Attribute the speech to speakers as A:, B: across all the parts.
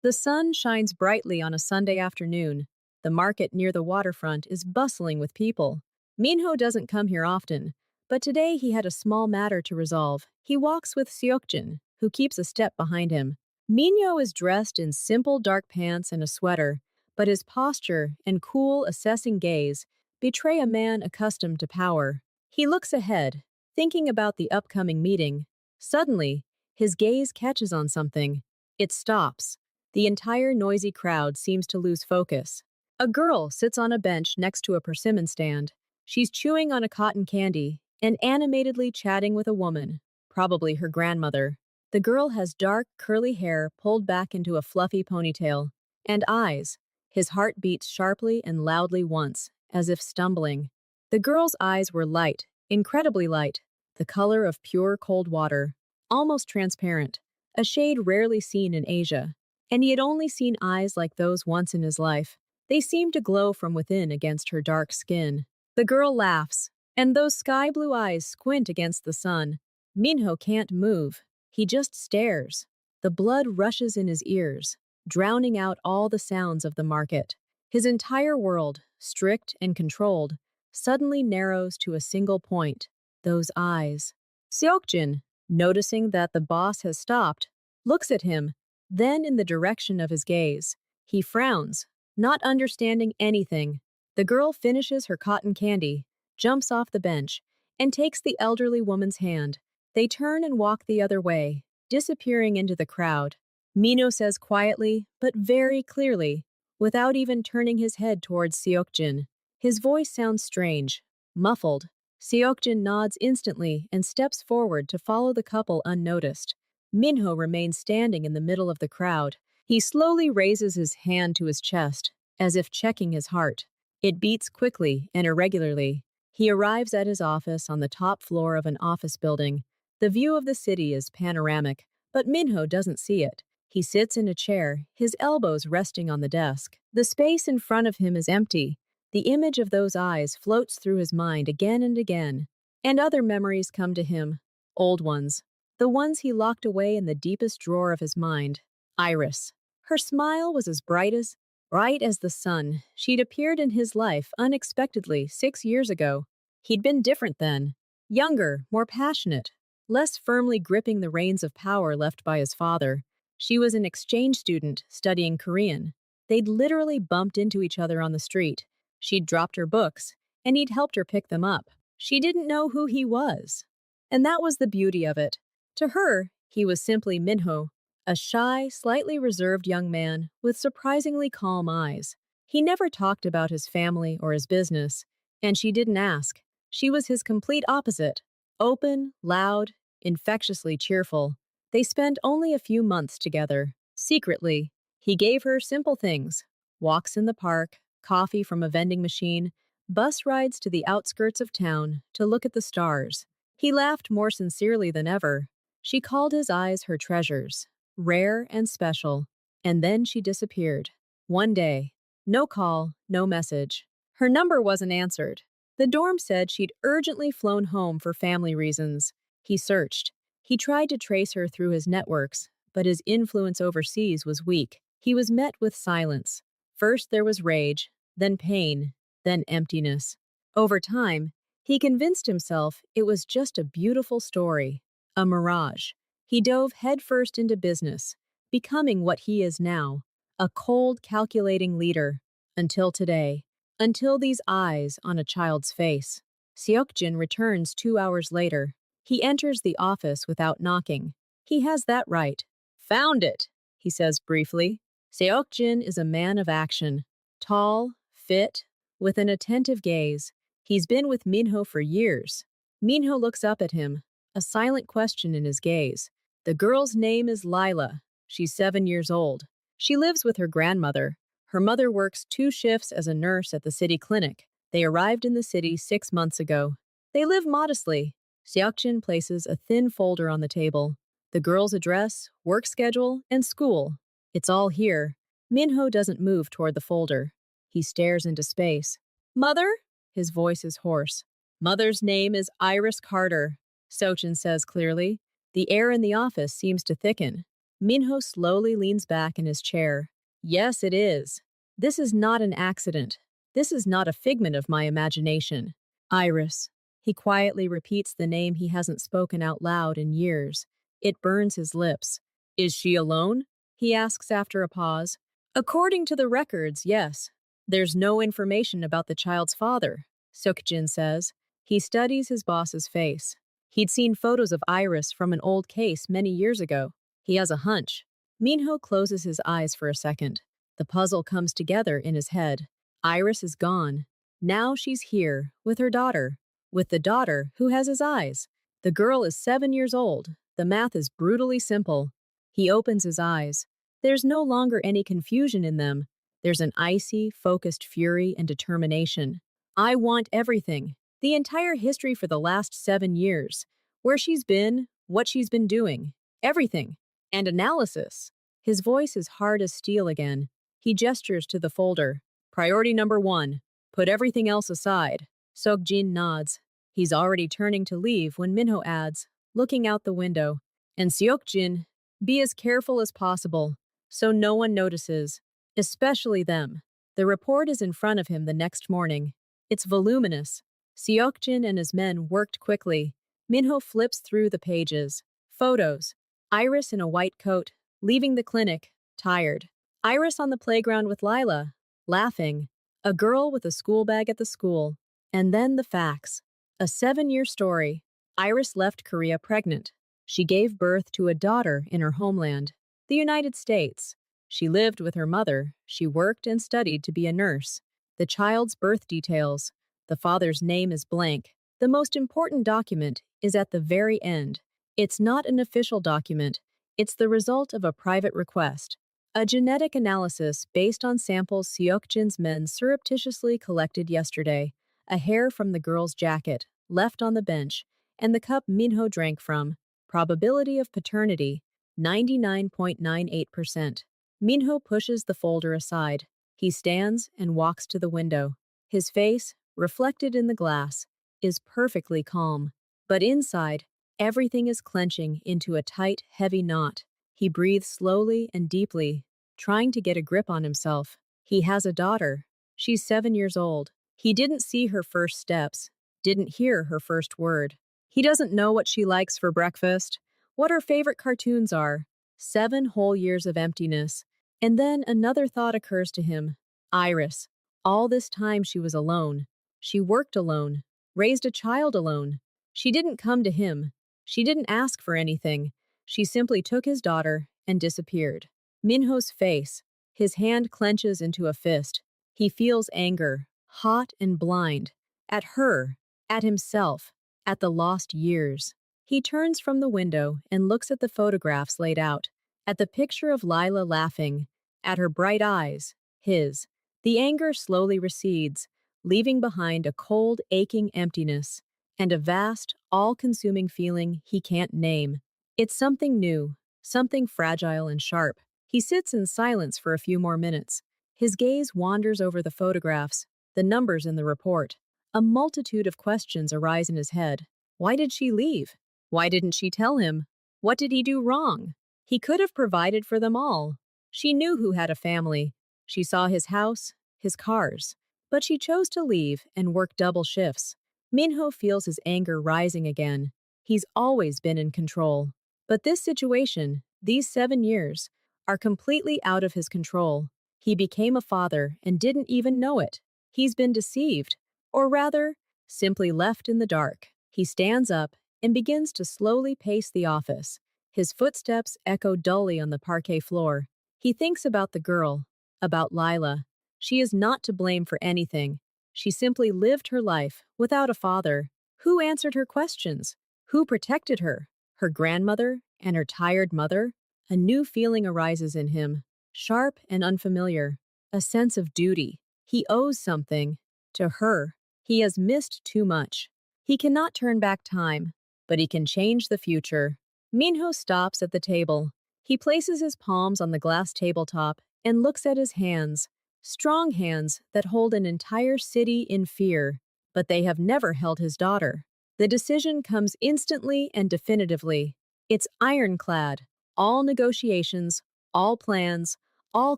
A: The sun shines brightly on a Sunday afternoon. The market near the waterfront is bustling with people. Minho doesn't come here often, but today he had a small matter to resolve. He walks with Seokjin, who keeps a step behind him. Minho is dressed in simple dark pants and a sweater, but his posture and cool, assessing gaze betray a man accustomed to power. He looks ahead, thinking about the upcoming meeting. Suddenly, his gaze catches on something. It stops. The entire noisy crowd seems to lose focus. A girl sits on a bench next to a persimmon stand. She's chewing on a cotton candy and animatedly chatting with a woman, probably her grandmother. The girl has dark, curly hair pulled back into a fluffy ponytail, and eyes. His heart beats sharply and loudly once, as if stumbling. The girl's eyes were light, incredibly light, the color of pure cold water, almost transparent, a shade rarely seen in Asia. And he had only seen eyes like those once in his life. They seemed to glow from within against her dark skin. The girl laughs, and those sky-blue eyes squint against the sun. Minho can't move. He just stares. The blood rushes in his ears, drowning out all the sounds of the market. His entire world, strict and controlled, suddenly narrows to a single point: those eyes. Seokjin, noticing that the boss has stopped, looks at him, then in the direction of his gaze. He frowns, not understanding anything. The girl finishes her cotton candy, jumps off the bench, and takes the elderly woman's hand. They turn and walk the other way, disappearing into the crowd. Minho says quietly, but very clearly, without even turning his head towards Seokjin. His voice sounds strange, muffled. Seokjin nods instantly and steps forward to follow the couple unnoticed. Minho remains standing in the middle of the crowd. He slowly raises his hand to his chest, as if checking his heart. It beats quickly and irregularly. He arrives at his office on the top floor of an office building. The view of the city is panoramic, but Minho doesn't see it. He sits in a chair, his elbows resting on the desk. The space in front of him is empty. The image of those eyes floats through his mind again and again. And other memories come to him, old ones. The ones he locked away in the deepest drawer of his mind. Iris. Her smile was as bright as the sun. She'd appeared in his life unexpectedly 6 years ago. He'd been different then. Younger, more passionate, less firmly gripping the reins of power left by his father. She was an exchange student studying Korean. They'd literally bumped into each other on the street. She'd dropped her books, and he'd helped her pick them up. She didn't know who he was. And that was the beauty of it. To her, he was simply Minho, a shy, slightly reserved young man with surprisingly calm eyes. He never talked about his family or his business, and she didn't ask. She was his complete opposite: open, loud, infectiously cheerful. They spent only a few months together. Secretly, he gave her simple things: walks in the park, coffee from a vending machine, bus rides to the outskirts of town to look at the stars. He laughed more sincerely than ever. She called his eyes her treasures, rare and special, and then she disappeared. One day, no call, no message. Her number wasn't answered. The dorm said she'd urgently flown home for family reasons. He searched. He tried to trace her through his networks, but his influence overseas was weak. He was met with silence. First there was rage, then pain, then emptiness. Over time, he convinced himself it was just a beautiful story. A mirage. He dove headfirst into business, becoming what he is now, a cold, calculating leader. Until today. Until these eyes on a child's face. Seokjin returns 2 hours later. He enters the office without knocking. He has that right. "Found it," he says briefly. Seokjin is a man of action. Tall, fit, with an attentive gaze. He's been with Minho for years. Minho looks up at him, a silent question in his gaze. The girl's name is Lila. She's 7 years old. She lives with her grandmother. Her mother works 2 shifts as a nurse at the city clinic. They arrived in the city 6 months ago. They live modestly. Seokjin places a thin folder on the table. The girl's address, work schedule, and school. It's all here. Minho doesn't move toward the folder. He stares into space. "Mother?" His voice is hoarse. "Mother's name is Iris Carter," Sochin says clearly. The air in the office seems to thicken. Minho slowly leans back in his chair. Yes, it is. This is not an accident. This is not a figment of my imagination. Iris. He quietly repeats the name he hasn't spoken out loud in years. It burns his lips. Is she alone? He asks after a pause. According to the records, yes. There's no information about the child's father, Seokjin says. He studies his boss's face. He'd seen photos of Iris from an old case many years ago. He has a hunch. Minho closes his eyes for a second. The puzzle comes together in his head. Iris is gone. Now she's here, with her daughter. With the daughter who has his eyes. The girl is 7 years old. The math is brutally simple. He opens his eyes. There's no longer any confusion in them. There's an icy, focused fury and determination. I want everything. The entire history for the last 7 years. Where she's been, what she's been doing. Everything. And analysis. His voice is hard as steel again. He gestures to the folder. Priority number 1. Put everything else aside. Seokjin nods. He's already turning to leave when Minho adds, looking out the window. And Seokjin, be as careful as possible, so no one notices. Especially them. The report is in front of him the next morning. It's voluminous. Seokjin and his men worked quickly. Minho flips through the pages. Photos. Iris in a white coat, leaving the clinic, tired. Iris on the playground with Lila, laughing. A girl with a school bag at the school. And then the facts. A 7-year story. Iris left Korea pregnant. She gave birth to a daughter in her homeland, the United States. She lived with her mother. She worked and studied to be a nurse. The child's birth details. The father's name is blank. The most important document is at the very end. It's not an official document. It's the result of a private request. A genetic analysis based on samples Seokjin's men surreptitiously collected yesterday. A hair from the girl's jacket, left on the bench, and the cup Minho drank from. Probability of paternity, 99.98%. Minho pushes the folder aside. He stands and walks to the window. His face, reflected in the glass, is perfectly calm. But inside, everything is clenching into a tight, heavy knot. He breathes slowly and deeply, trying to get a grip on himself. He has a daughter. She's 7 years old. He didn't see her first steps, didn't hear her first word. He doesn't know what she likes for breakfast, what her favorite cartoons are. 7 whole years of emptiness. And then another thought occurs to him. Iris. All this time she was alone. She worked alone, raised a child alone. She didn't come to him. She didn't ask for anything. She simply took his daughter and disappeared. Minho's face. His hand clenches into a fist. He feels anger, hot and blind. At her, at himself, at the lost years. He turns from the window and looks at the photographs laid out, at the picture of Lila laughing, at her bright eyes, his. The anger slowly recedes, leaving behind a cold, aching emptiness, and a vast, all-consuming feeling he can't name. It's something new, something fragile and sharp. He sits in silence for a few more minutes. His gaze wanders over the photographs, the numbers in the report. A multitude of questions arise in his head. Why did she leave? Why didn't she tell him? What did he do wrong? He could have provided for them all. She knew who had a family. She saw his house, his cars. But she chose to leave and work double shifts. Minho feels his anger rising again. He's always been in control. But this situation, these 7 years, are completely out of his control. He became a father and didn't even know it. He's been deceived, or rather, simply left in the dark. He stands up and begins to slowly pace the office. His footsteps echo dully on the parquet floor. He thinks about the girl, about Lila. She is not to blame for anything. She simply lived her life without a father. Who answered her questions? Who protected her? Her grandmother and her tired mother? A new feeling arises in him, sharp and unfamiliar, a sense of duty. He owes something to her. He has missed too much. He cannot turn back time, but he can change the future. Minho stops at the table. He places his palms on the glass tabletop and looks at his hands. Strong hands that hold an entire city in fear, but they have never held his daughter. The decision comes instantly and definitively. It's ironclad. All negotiations, all plans, all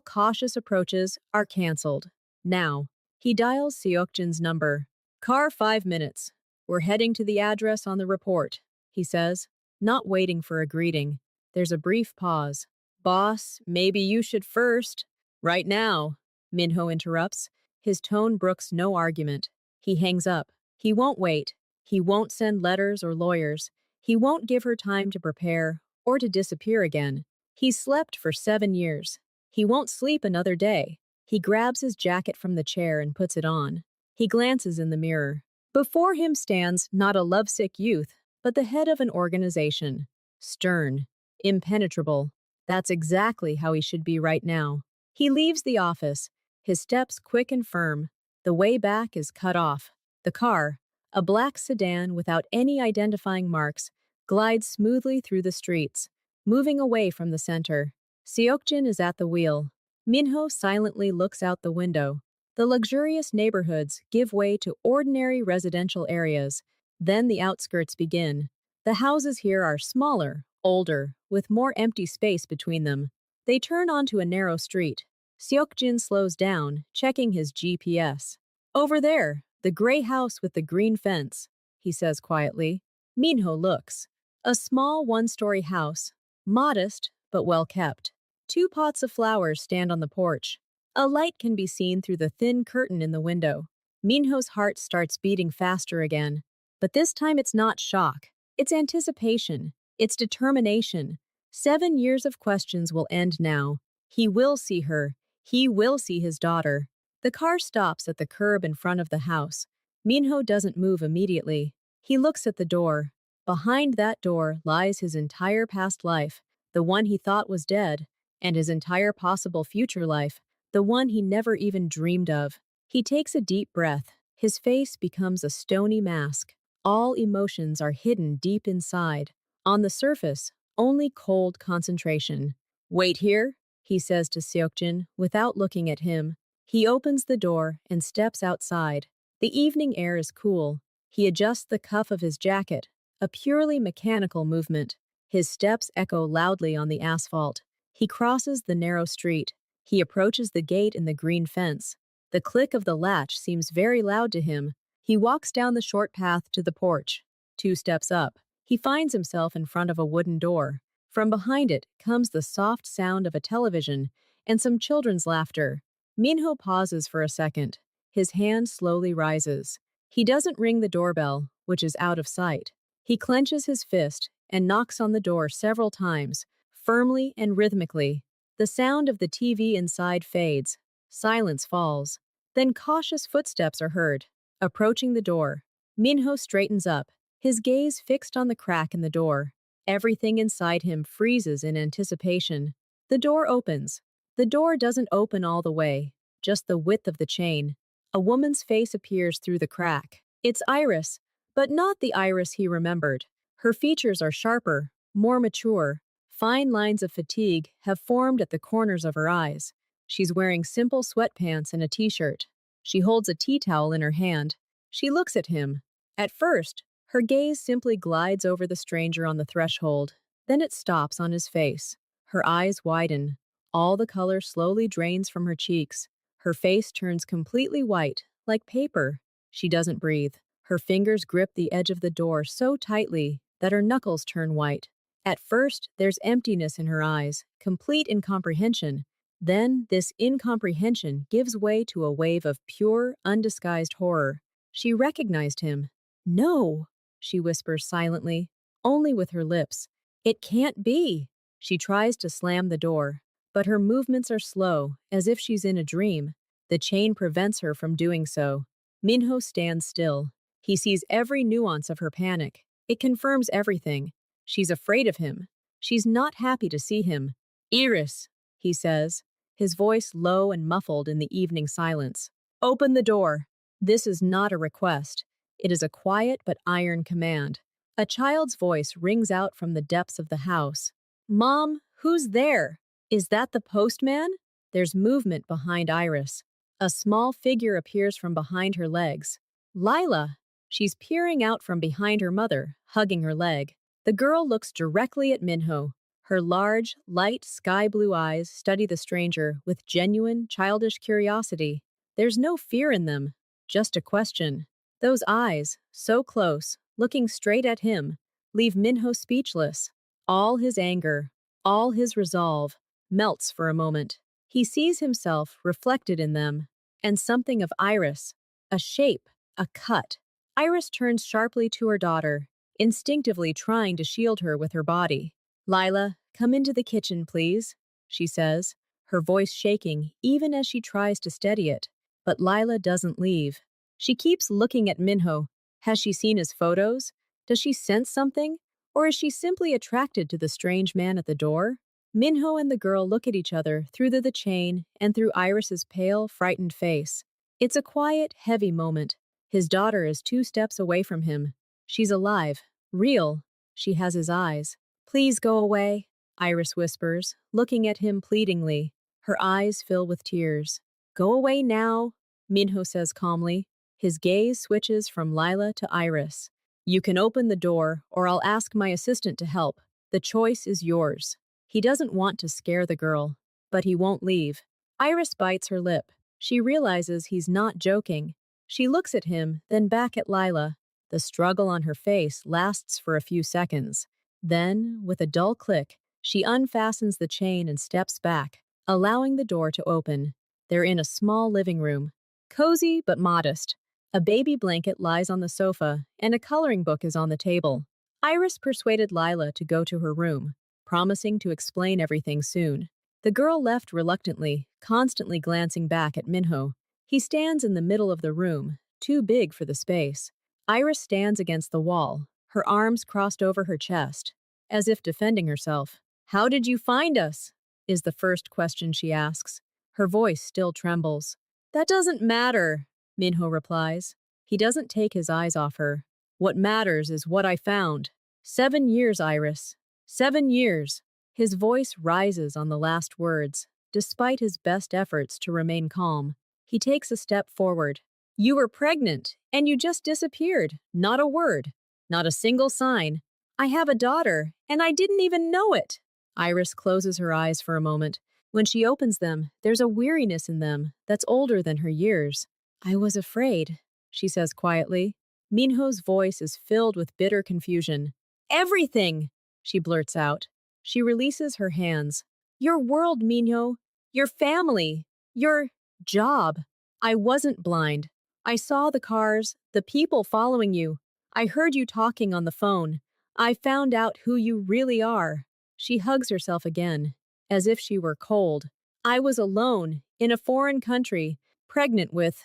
A: cautious approaches are canceled. Now, he dials Seokjin's number. Car 5 minutes. We're heading to the address on the report, he says, not waiting for a greeting. There's a brief pause. Boss, maybe you should first. Right now, Minho interrupts. His tone brooks no argument. He hangs up. He won't wait. He won't send letters or lawyers. He won't give her time to prepare or to disappear again. He's slept for 7 years. He won't sleep another day. He grabs his jacket from the chair and puts it on. He glances in the mirror. Before him stands not a lovesick youth, but the head of an organization. Stern, impenetrable. That's exactly how he should be right now. He leaves the office, his steps quick and firm. The way back is cut off. The car, a black sedan without any identifying marks, glides smoothly through the streets, moving away from the center. Seokjin is at the wheel. Minho silently looks out the window. The luxurious neighborhoods give way to ordinary residential areas. Then the outskirts begin. The houses here are smaller, older, with more empty space between them. They turn onto a narrow street. Seokjin slows down, checking his GPS. Over there, the gray house with the green fence, he says quietly. Minho looks. A small one-story house, modest but well kept. 2 pots of flowers stand on the porch. A light can be seen through the thin curtain in the window. Minho's heart starts beating faster again. But this time it's not shock. It's anticipation. It's determination. 7 years of questions will end now. He will see her. He will see his daughter. The car stops at the curb in front of the house. Minho doesn't move immediately. He looks at the door. Behind that door lies his entire past life, the one he thought was dead, and his entire possible future life, the one he never even dreamed of. He takes a deep breath. His face becomes a stony mask. All emotions are hidden deep inside. On the surface, only cold concentration. Wait here, he says to Seokjin without looking at him. He opens the door and steps outside. The evening air is cool. He adjusts the cuff of his jacket, a purely mechanical movement. His steps echo loudly on the asphalt. He crosses the narrow street. He approaches the gate in the green fence. The click of the latch seems very loud to him. He walks down the short path to the porch. 2 steps up. He finds himself in front of a wooden door. From behind it comes the soft sound of a television and some children's laughter. Minho pauses for a second. His hand slowly rises. He doesn't ring the doorbell, which is out of sight. He clenches his fist and knocks on the door several times, firmly and rhythmically. The sound of the TV inside fades. Silence falls. Then cautious footsteps are heard. Approaching the door, Minho straightens up, his gaze fixed on the crack in the door. Everything inside him freezes in anticipation. The door opens. The door doesn't open all the way, just the width of the chain. A woman's face appears through the crack. It's Iris, but not the Iris he remembered. Her features are sharper, more mature. Fine lines of fatigue have formed at the corners of her eyes. She's wearing simple sweatpants and a t-shirt. She holds a tea towel in her hand. She looks at him. At first, her gaze simply glides over the stranger on the threshold. Then it stops on his face. Her eyes widen. All the color slowly drains from her cheeks. Her face turns completely white, like paper. She doesn't breathe. Her fingers grip the edge of the door so tightly that her knuckles turn white. At first, there's emptiness in her eyes, complete incomprehension. Then, this incomprehension gives way to a wave of pure, undisguised horror. She recognized him. No, she whispers silently, only with her lips. It can't be. She tries to slam the door, but her movements are slow, as if she's in a dream. The chain prevents her from doing so. Minho stands still. He sees every nuance of her panic. It confirms everything. She's afraid of him. She's not happy to see him. Iris, he says, his voice low and muffled in the evening silence. Open the door. This is not a request. It is a quiet but iron command. A child's voice rings out from the depths of the house. Mom, who's there? Is that the postman? There's movement behind Iris. A small figure appears from behind her legs. Lila. She's peering out from behind her mother, hugging her leg. The girl looks directly at Minho. Her large, light sky blue eyes study the stranger with genuine, childish curiosity. There's no fear in them, just a question. Those eyes, so close, looking straight at him, leave Minho speechless. All his anger, all his resolve, melts for a moment. He sees himself reflected in them, and something of Iris, a shape, a cut. Iris turns sharply to her daughter, instinctively trying to shield her with her body. Lila, come into the kitchen, please, she says, her voice shaking even as she tries to steady it. But Lila doesn't leave. She keeps looking at Minho. Has she seen his photos? Does she sense something? Or is she simply attracted to the strange man at the door? Minho and the girl look at each other through the chain and through Iris's pale, frightened face. It's a quiet, heavy moment. His daughter is 2 steps away from him. She's alive, real. She has his eyes. Please go away, Iris whispers, looking at him pleadingly. Her eyes fill with tears. Go away now, Minho says calmly. His gaze switches from Lila to Iris. You can open the door, or I'll ask my assistant to help. The choice is yours. He doesn't want to scare the girl, but he won't leave. Iris bites her lip. She realizes he's not joking. She looks at him, then back at Lila. The struggle on her face lasts for a few seconds. Then, with a dull click, she unfastens the chain and steps back, allowing the door to open. They're in a small living room. Cozy but modest. A baby blanket lies on the sofa, and a coloring book is on the table. Iris persuaded Lila to go to her room, promising to explain everything soon. The girl left reluctantly, constantly glancing back at Minho. He stands in the middle of the room, too big for the space. Iris stands against the wall, her arms crossed over her chest, as if defending herself. How did you find us? Is the first question she asks. Her voice still trembles. That doesn't matter, Minho replies. He doesn't take his eyes off her. What matters is what I found. 7 years, Iris. 7 years. His voice rises on the last words, despite his best efforts to remain calm. He takes a step forward. You were pregnant, and you just disappeared. Not a word. Not a single sign. I have a daughter, and I didn't even know it. Iris closes her eyes for a moment. When she opens them, there's a weariness in them that's older than her years. I was afraid, she says quietly. Minho's voice is filled with bitter confusion. Everything, she blurts out. She releases her hands. Your world, Minho. Your family. Your job. I wasn't blind. I saw the cars, the people following you. I heard you talking on the phone. I found out who you really are. She hugs herself again, as if she were cold. I was alone, in a foreign country, pregnant with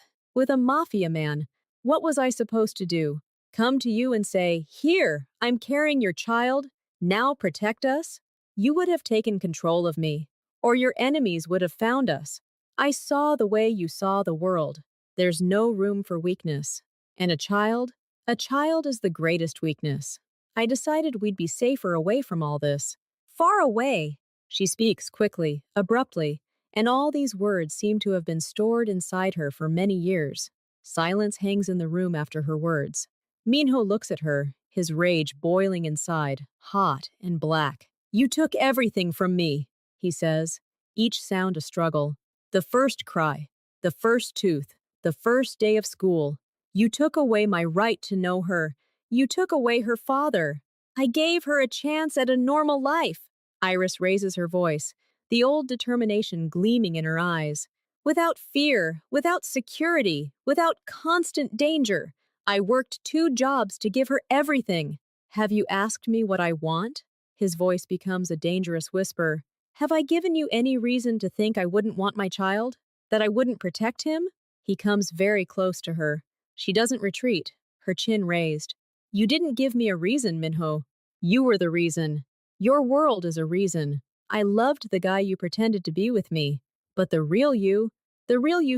A: a mafia man. What was I supposed to do? Come to you and say, here, I'm carrying your child, now protect us? You would have taken control of me, or your enemies would have found us. I saw the way you saw the world. There's no room for weakness. And a child is the greatest weakness. I decided we'd be safer away from all this. Far away. She speaks quickly, abruptly, and all these words seem to have been stored inside her for many years. Silence hangs in the room after her words. Minho looks at her, his rage boiling inside, hot and black. You took everything from me, he says, each sound a struggle. The first cry, the first tooth, the first day of school. You took away my right to know her. You took away her father. I gave her a chance at a normal life. Iris raises her voice, the old determination gleaming in her eyes. Without fear, without security, without constant danger, I worked 2 jobs to give her everything. Have you asked me what I want? His voice becomes a dangerous whisper. Have I given you any reason to think I wouldn't want my child? That I wouldn't protect him? He comes very close to her. She doesn't retreat, her chin raised. You didn't give me a reason, Minho. You were the reason. Your world is a reason. I loved the guy you pretended to be with me, but the real you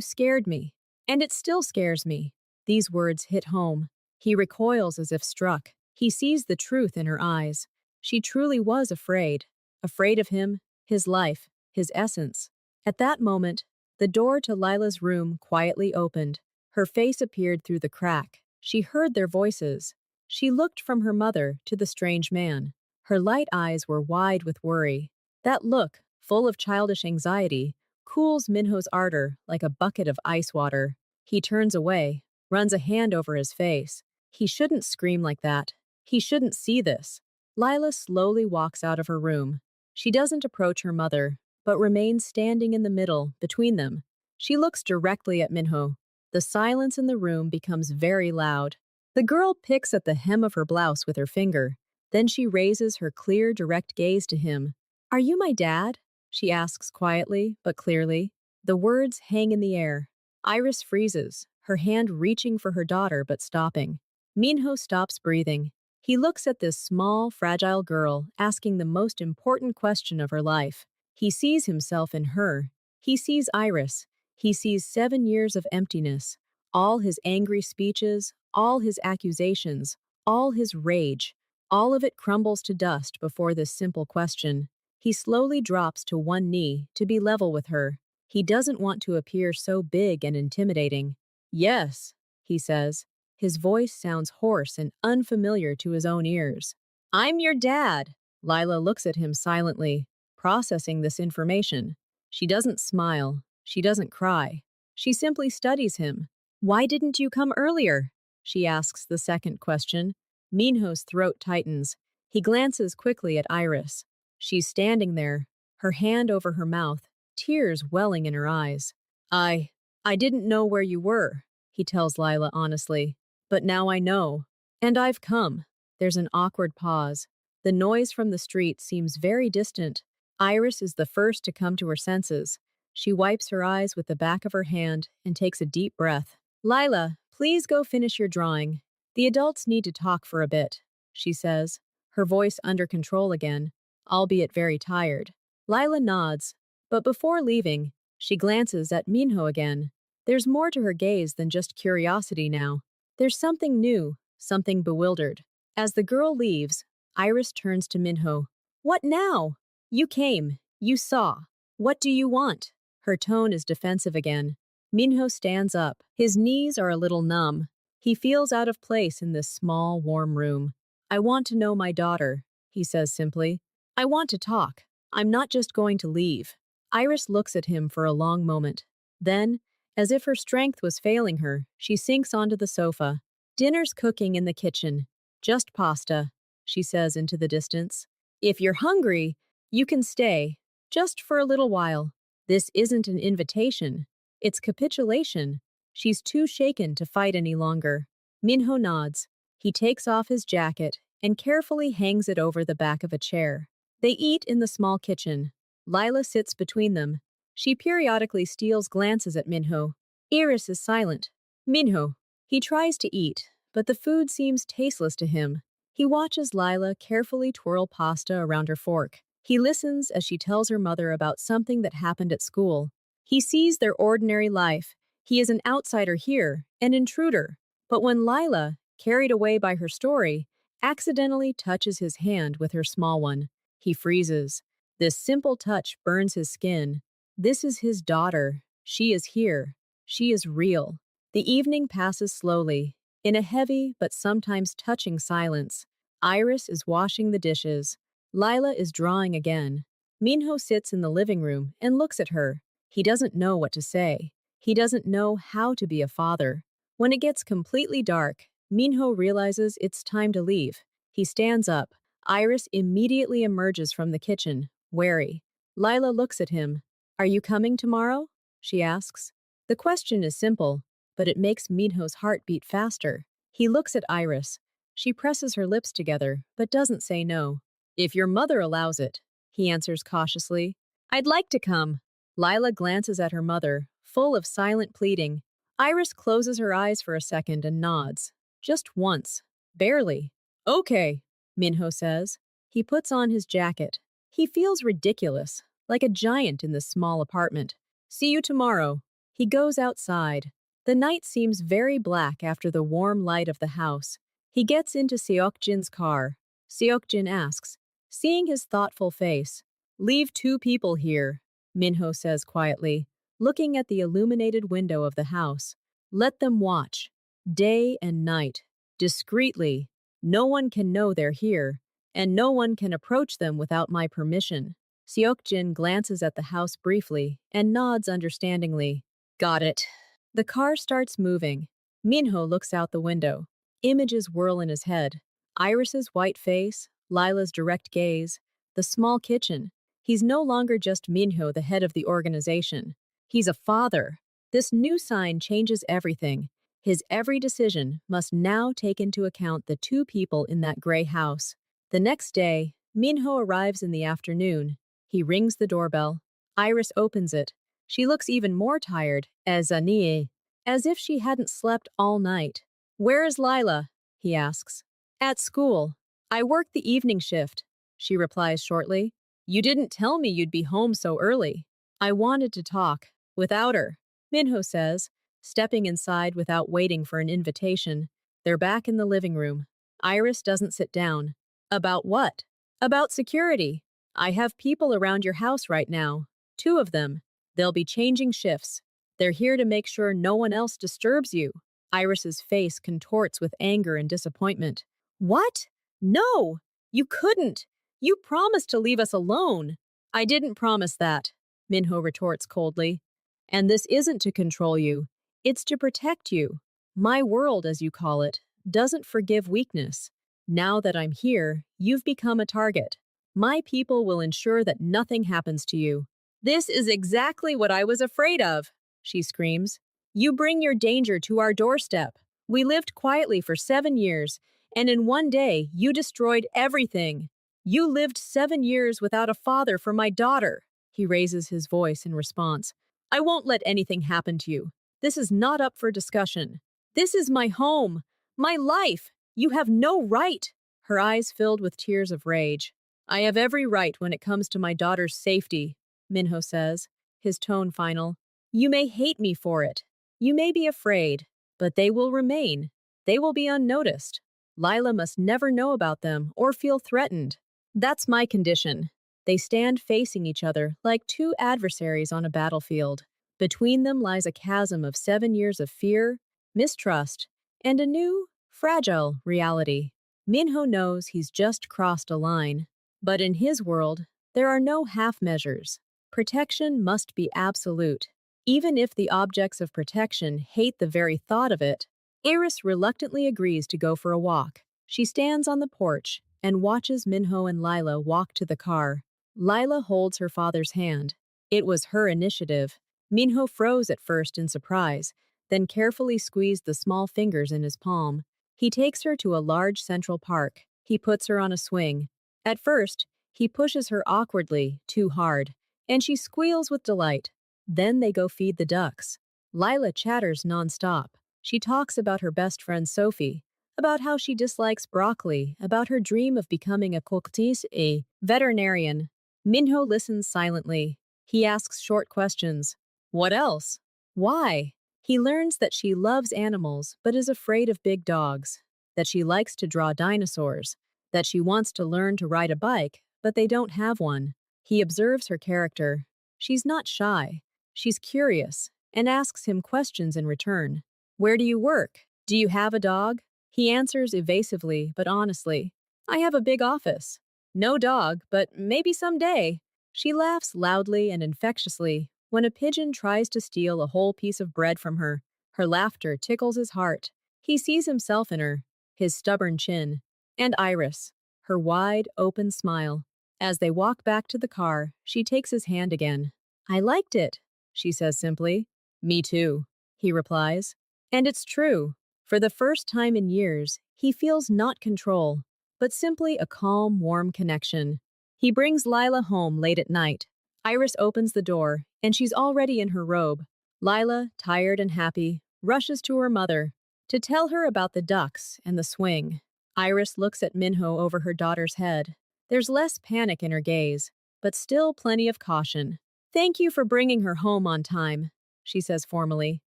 A: scared me, and it still scares me. These words hit home. He recoils as if struck. He sees the truth in her eyes. She truly was afraid. Afraid of him, his life, his essence. At that moment, the door to Lila's room quietly opened. Her face appeared through the crack. She heard their voices. She looked from her mother to the strange man. Her light eyes were wide with worry. That look, full of childish anxiety, cools Minho's ardor like a bucket of ice water. He turns away, runs a hand over his face. He shouldn't scream like that. He shouldn't see this. Lila slowly walks out of her room. She doesn't approach her mother, but remains standing in the middle, between them. She looks directly at Minho. The silence in the room becomes very loud. The girl picks at the hem of her blouse with her finger. Then she raises her clear, direct gaze to him. "Are you my dad?" she asks quietly, but clearly. The words hang in the air. Iris freezes, her hand reaching for her daughter but stopping. Minho stops breathing. He looks at this small, fragile girl, asking the most important question of her life. He sees himself in her. He sees Iris. He sees 7 years of emptiness. All his angry speeches, all his accusations, all his rage. All of it crumbles to dust before this simple question. He slowly drops to one knee to be level with her. He doesn't want to appear so big and intimidating. "Yes," he says. His voice sounds hoarse and unfamiliar to his own ears. "I'm your dad." Lila looks at him silently, processing this information. She doesn't smile. She doesn't cry. She simply studies him. "Why didn't you come earlier?" she asks the second question. Minho's throat tightens. He glances quickly at Iris. She's standing there, her hand over her mouth, tears welling in her eyes. I didn't know where you were," he tells Lila honestly. "But now I know. And I've come." There's an awkward pause. The noise from the street seems very distant. Iris is the first to come to her senses. She wipes her eyes with the back of her hand and takes a deep breath. "Lila, please go finish your drawing. The adults need to talk for a bit," she says, her voice under control again, albeit very tired. Lila nods, but before leaving, she glances at Minho again. There's more to her gaze than just curiosity now. There's something new, something bewildered. As the girl leaves, Iris turns to Minho. "What now? You came. You saw. What do you want?" Her tone is defensive again. Minho stands up. His knees are a little numb. He feels out of place in this small, warm room. "I want to know my daughter," he says simply. "I want to talk. I'm not just going to leave." Iris looks at him for a long moment. Then, as if her strength was failing her, she sinks onto the sofa. "Dinner's cooking in the kitchen. Just pasta," she says into the distance. "If you're hungry, you can stay, just for a little while." This isn't an invitation. It's capitulation. She's too shaken to fight any longer. Minho nods. He takes off his jacket and carefully hangs it over the back of a chair. They eat in the small kitchen. Lila sits between them. She periodically steals glances at Minho. Iris is silent. Minho. He tries to eat, but the food seems tasteless to him. He watches Lila carefully twirl pasta around her fork. He listens as she tells her mother about something that happened at school. He sees their ordinary life. He is an outsider here, an intruder. But when Lila, carried away by her story, accidentally touches his hand with her small one, he freezes. This simple touch burns his skin. This is his daughter. She is here. She is real. The evening passes slowly, in a heavy but sometimes touching silence. Iris is washing the dishes. Lila is drawing again. Minho sits in the living room and looks at her. He doesn't know what to say. He doesn't know how to be a father. When it gets completely dark, Minho realizes it's time to leave. He stands up. Iris immediately emerges from the kitchen, wary. Lila looks at him. "Are you coming tomorrow?" she asks. The question is simple, but it makes Minho's heart beat faster. He looks at Iris. She presses her lips together, but doesn't say no. "If your mother allows it," he answers cautiously. "I'd like to come." Lila glances at her mother, full of silent pleading. Iris closes her eyes for a second and nods. Just once. Barely. "Okay," Minho says. He puts on his jacket. He feels ridiculous, like a giant in this small apartment. "See you tomorrow." He goes outside. The night seems very black after the warm light of the house. He gets into Seokjin's car. Seokjin asks, seeing his thoughtful face, "Leave 2 people here," Minho says quietly, looking at the illuminated window of the house. "Let them watch. Day and night. Discreetly. No one can know they're here. and no one can approach them without my permission. Seokjin glances at the house briefly and nods understandingly. Got it. The car starts moving. Minho looks out the window. Images whirl in his head. Iris's white face, Lila's direct gaze, the small kitchen. He's no longer just Minho, the head of the organization. He's a father. This new sign changes everything. His every decision must now take into account the two people in that gray house. The next day, Minho arrives in the afternoon. He rings the doorbell. Iris opens it. She looks even more tired, as if she hadn't slept all night. Where is Lila? He asks. At school. I work the evening shift, she replies shortly. You didn't tell me you'd be home so early. I wanted to talk. Without her, Minho says, stepping inside without waiting for an invitation. They're back in the living room. Iris doesn't sit down. About what? About security. I have people around your house right now. 2 of them. They'll be changing shifts. They're here to make sure no one else disturbs you. Iris's face contorts with anger and disappointment. What? No! You couldn't! You promised to leave us alone. I didn't promise that, Minho retorts coldly. And this isn't to control you. It's to protect you. My world, as you call it, doesn't forgive weakness. Now that I'm here, you've become a target. My people will ensure that nothing happens to you. This is exactly what I was afraid of, she screams. You bring your danger to our doorstep. We lived quietly for 7 years, and in one day you destroyed everything. You lived 7 years without a father for my daughter. He raises his voice in response. I won't let anything happen to you. This is not up for discussion. This is my home, my life. You have no right. Her eyes filled with tears of rage. I have every right when it comes to my daughter's safety, Minho says, his tone final. You may hate me for it. You may be afraid, but they will remain. They will be unnoticed. Lila must never know about them or feel threatened. That's my condition. They stand facing each other like 2 adversaries on a battlefield. Between them lies a chasm of 7 years of fear, mistrust, and a new, fragile reality. Minho knows he's just crossed a line. But in his world, there are no half measures. Protection must be absolute. Even if the objects of protection hate the very thought of it, Iris reluctantly agrees to go for a walk. She stands on the porch and watches Minho and Lila walk to the car. Lila holds her father's hand. It was her initiative. Minho froze at first in surprise, then carefully squeezed the small fingers in his palm. He takes her to a large central park. He puts her on a swing. At first, he pushes her awkwardly, too hard, and she squeals with delight. Then they go feed the ducks. Lila chatters nonstop. She talks about her best friend Sophie, about how she dislikes broccoli, about her dream of becoming a cooktis, a veterinarian. Minho listens silently. He asks short questions. What else? Why? He learns that she loves animals but is afraid of big dogs, that she likes to draw dinosaurs, that she wants to learn to ride a bike, but they don't have one. He observes her character. She's not shy. She's curious and asks him questions in return. Where do you work? Do you have a dog? He answers evasively but honestly. I have a big office. No dog, but maybe someday. She laughs loudly and infectiously when a pigeon tries to steal a whole piece of bread from her. Her laughter tickles his heart. He sees himself in her, his stubborn chin, and Iris, her wide, open smile. As they walk back to the car, she takes his hand again. I liked it, she says simply. Me too, he replies. And it's true. For the first time in years, he feels not control, but simply a calm, warm connection. He brings Lila home late at night. Iris opens the door, and she's already in her robe. Lila, tired and happy, rushes to her mother to tell her about the ducks and the swing. Iris looks at Minho over her daughter's head. There's less panic in her gaze, but still plenty of caution. Thank you for bringing her home on time, she says formally.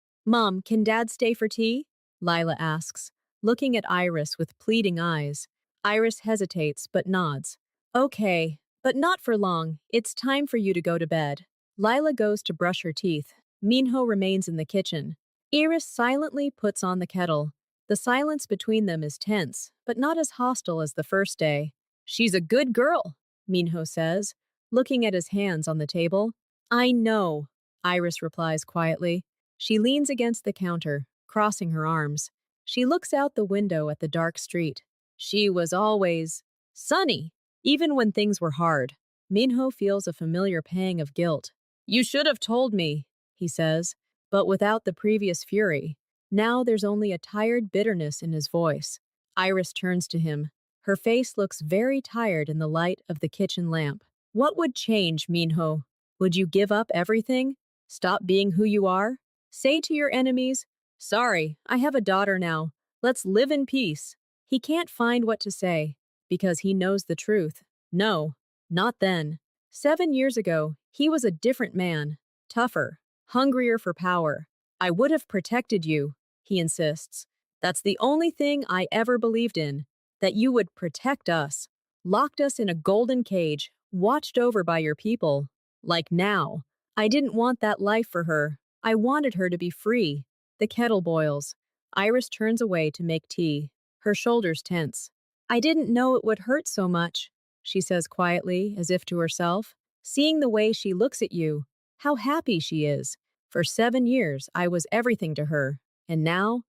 A: Mom, can Dad stay for tea? Lila asks, looking at Iris with pleading eyes. Iris hesitates but nods. Okay, but not for long. It's time for you to go to bed. Lila goes to brush her teeth. Minho remains in the kitchen. Iris silently puts on the kettle. The silence between them is tense, but not as hostile as the first day. She's a good girl, Minho says, looking at his hands on the table. I know, Iris replies quietly. She leans against the counter, crossing her arms. She looks out the window at the dark street. She was always sunny, even when things were hard. Minho feels a familiar pang of guilt. You should have told me, he says, but without the previous fury. Now there's only a tired bitterness in his voice. Iris turns to him. Her face looks very tired in the light of the kitchen lamp. What would change, Minho? Would you give up everything? Stop being who you are? Say to your enemies, sorry, I have a daughter now. Let's live in peace. He can't find what to say, because he knows the truth. No, not then. 7 years ago, he was a different man, tougher, hungrier for power. I would have protected you, he insists. That's the only thing I ever believed in, that you would protect us, locked us in a golden cage, watched over by your people. Like now. I didn't want that life for her. I wanted her to be free. The kettle boils. Iris turns away to make tea, her shoulders tense. I didn't know it would hurt so much, she says quietly, as if to herself. Seeing the way she looks at you, how happy she is. For 7 years, I was everything to her. And now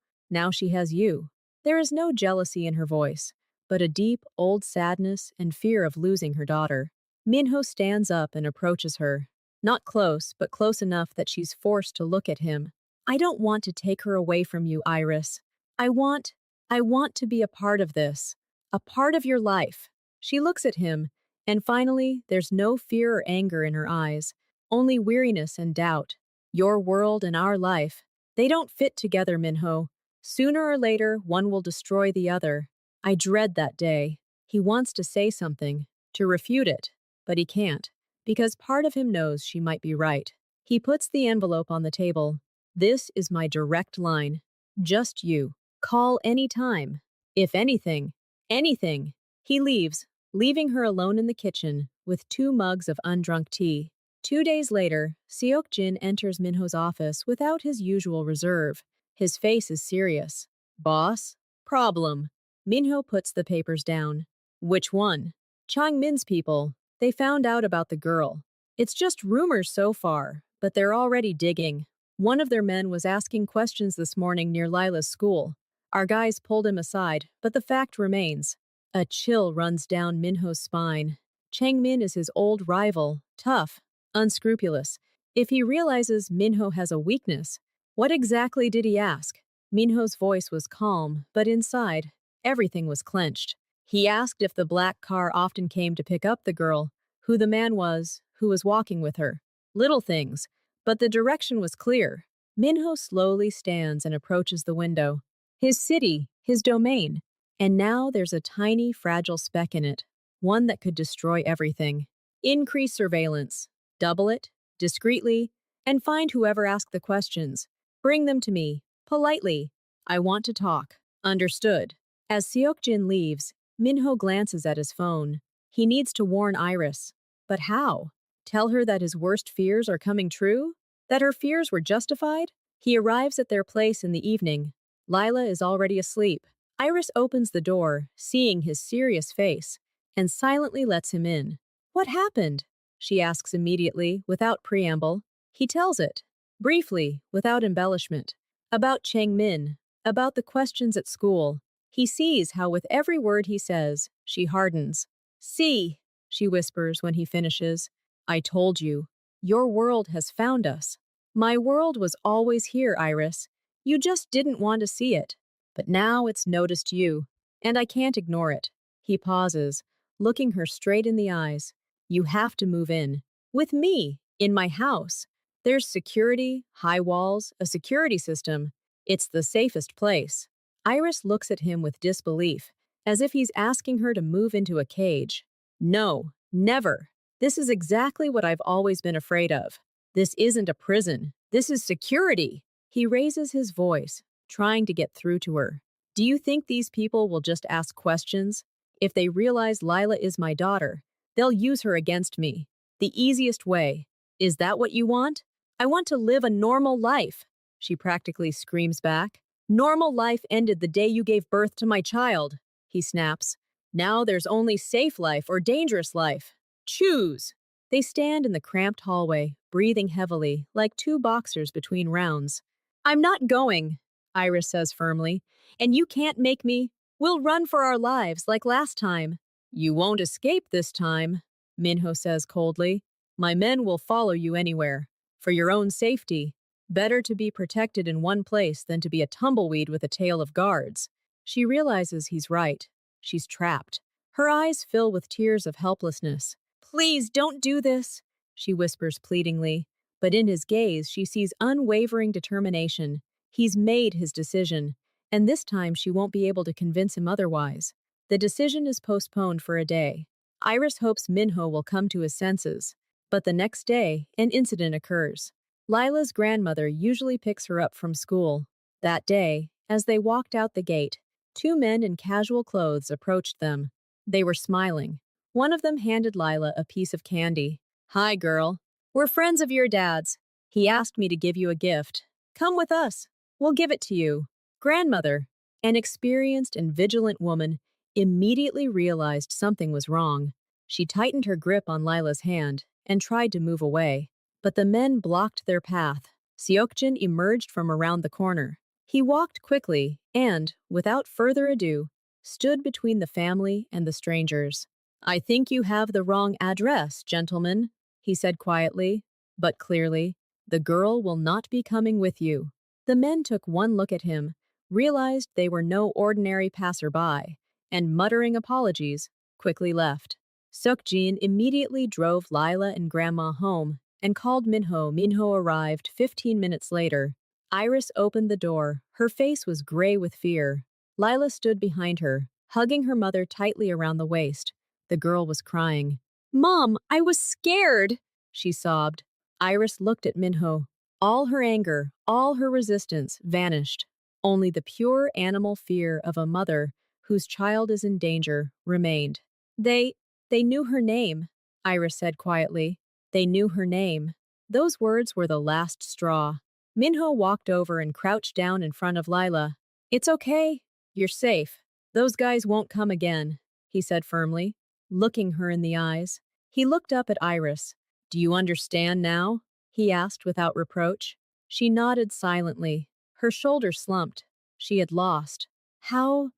A: she has you. There is no jealousy in her voice, but a deep, old sadness and fear of losing her daughter. Minho stands up and approaches her. Not close, but close enough that she's forced to look at him. I don't want to take her away from you, Iris. I want to be a part of this. A part of your life. She looks at him, and finally, there's no fear or anger in her eyes, only weariness and doubt. Your world and our life, they don't fit together, Minho. Sooner or later, one will destroy the other. I dread that day. He wants to say something, to refute it, but he can't, because part of him knows she might be right. He puts the envelope on the table. This is my direct line. Just you. Call any time. If anything. Anything. He leaves, leaving her alone in the kitchen with 2 mugs of undrunk tea. 2 days later, Seok-jin enters Minho's office without his usual reserve. His face is serious. Boss? Problem. Minho puts the papers down. Which one? Changmin's people. They found out about the girl. It's just rumors so far, but they're already digging. One of their men was asking questions this morning near Lila's school. Our guys pulled him aside, but the fact remains. A chill runs down Minho's spine. Changmin is his old rival, tough, unscrupulous. If he realizes Minho has a weakness, what exactly did he ask? Minho's voice was calm, but inside, everything was clenched. He asked if the black car often came to pick up the girl, who the man was, who was walking with her. Little things, but the direction was clear. Minho slowly stands and approaches the window. His city, his domain. And now there's a tiny, fragile speck in it, one that could destroy everything. Increase surveillance. Double it, discreetly, and find whoever asked the questions. Bring them to me, politely. I want to talk. Understood. As Seok-jin leaves, Minho glances at his phone. He needs to warn Iris. But how? Tell her that his worst fears are coming true? That her fears were justified? He arrives at their place in the evening. Lila is already asleep. Iris opens the door, seeing his serious face, and silently lets him in. What happened? She asks immediately, without preamble. He tells it, briefly, without embellishment. About Changmin, about the questions at school. He sees how with every word he says, she hardens. See, she whispers when he finishes. I told you. Your world has found us. My world was always here, Iris. You just didn't want to see it. But now it's noticed you, and I can't ignore it. He pauses, looking her straight in the eyes. You have to move in. With me, in my house. There's security, high walls, a security system. It's the safest place. Iris looks at him with disbelief, as if he's asking her to move into a cage. No, never. This is exactly what I've always been afraid of. This isn't a prison. This is security. He raises his voice, trying to get through to her. Do you think these people will just ask questions? If they realize Lila is my daughter, they'll use her against me. The easiest way. Is that what you want? I want to live a normal life, she practically screams back. Normal life ended the day you gave birth to my child, he snaps. Now there's only safe life or dangerous life. Choose. They stand in the cramped hallway, breathing heavily, like two boxers between rounds. I'm not going, Iris says firmly, and you can't make me. We'll run for our lives like last time. You won't escape this time, Minho says coldly. My men will follow you anywhere. For your own safety. Better to be protected in one place than to be a tumbleweed with a tail of guards. She realizes he's right. She's trapped. Her eyes fill with tears of helplessness. Please don't do this, she whispers pleadingly. But in his gaze, she sees unwavering determination. He's made his decision, and this time she won't be able to convince him otherwise. The decision is postponed for a day. Iris hopes Minho will come to his senses. But the next day, an incident occurs. Lila's grandmother usually picks her up from school. That day, as they walked out the gate, two men in casual clothes approached them. They were smiling. One of them handed Lila a piece of candy. Hi, girl. We're friends of your dad's. He asked me to give you a gift. Come with us. We'll give it to you. Grandmother, an experienced and vigilant woman, immediately realized something was wrong. She tightened her grip on Lila's hand and tried to move away. But the men blocked their path. Seokjin emerged from around the corner. He walked quickly and, without further ado, stood between the family and the strangers. I think you have the wrong address, gentlemen, he said quietly, but clearly. The girl will not be coming with you. The men took one look at him, realized they were no ordinary passerby, and muttering apologies, quickly left. Seokjin immediately drove Lila and Grandma home and called Minho. Minho arrived 15 minutes later. Iris opened the door. Her face was gray with fear. Lila stood behind her, hugging her mother tightly around the waist. The girl was crying. Mom, I was scared, she sobbed. Iris looked at Minho. All her anger, all her resistance vanished. Only the pure animal fear of a mother whose child is in danger remained. They knew her name, Iris said quietly. They knew her name. Those words were the last straw. Minho walked over and crouched down in front of Lila. It's okay. You're safe. Those guys won't come again, he said firmly, looking her in the eyes. He looked up at Iris. Do you understand now? He asked without reproach. She nodded silently. Her shoulders slumped. She had lost. How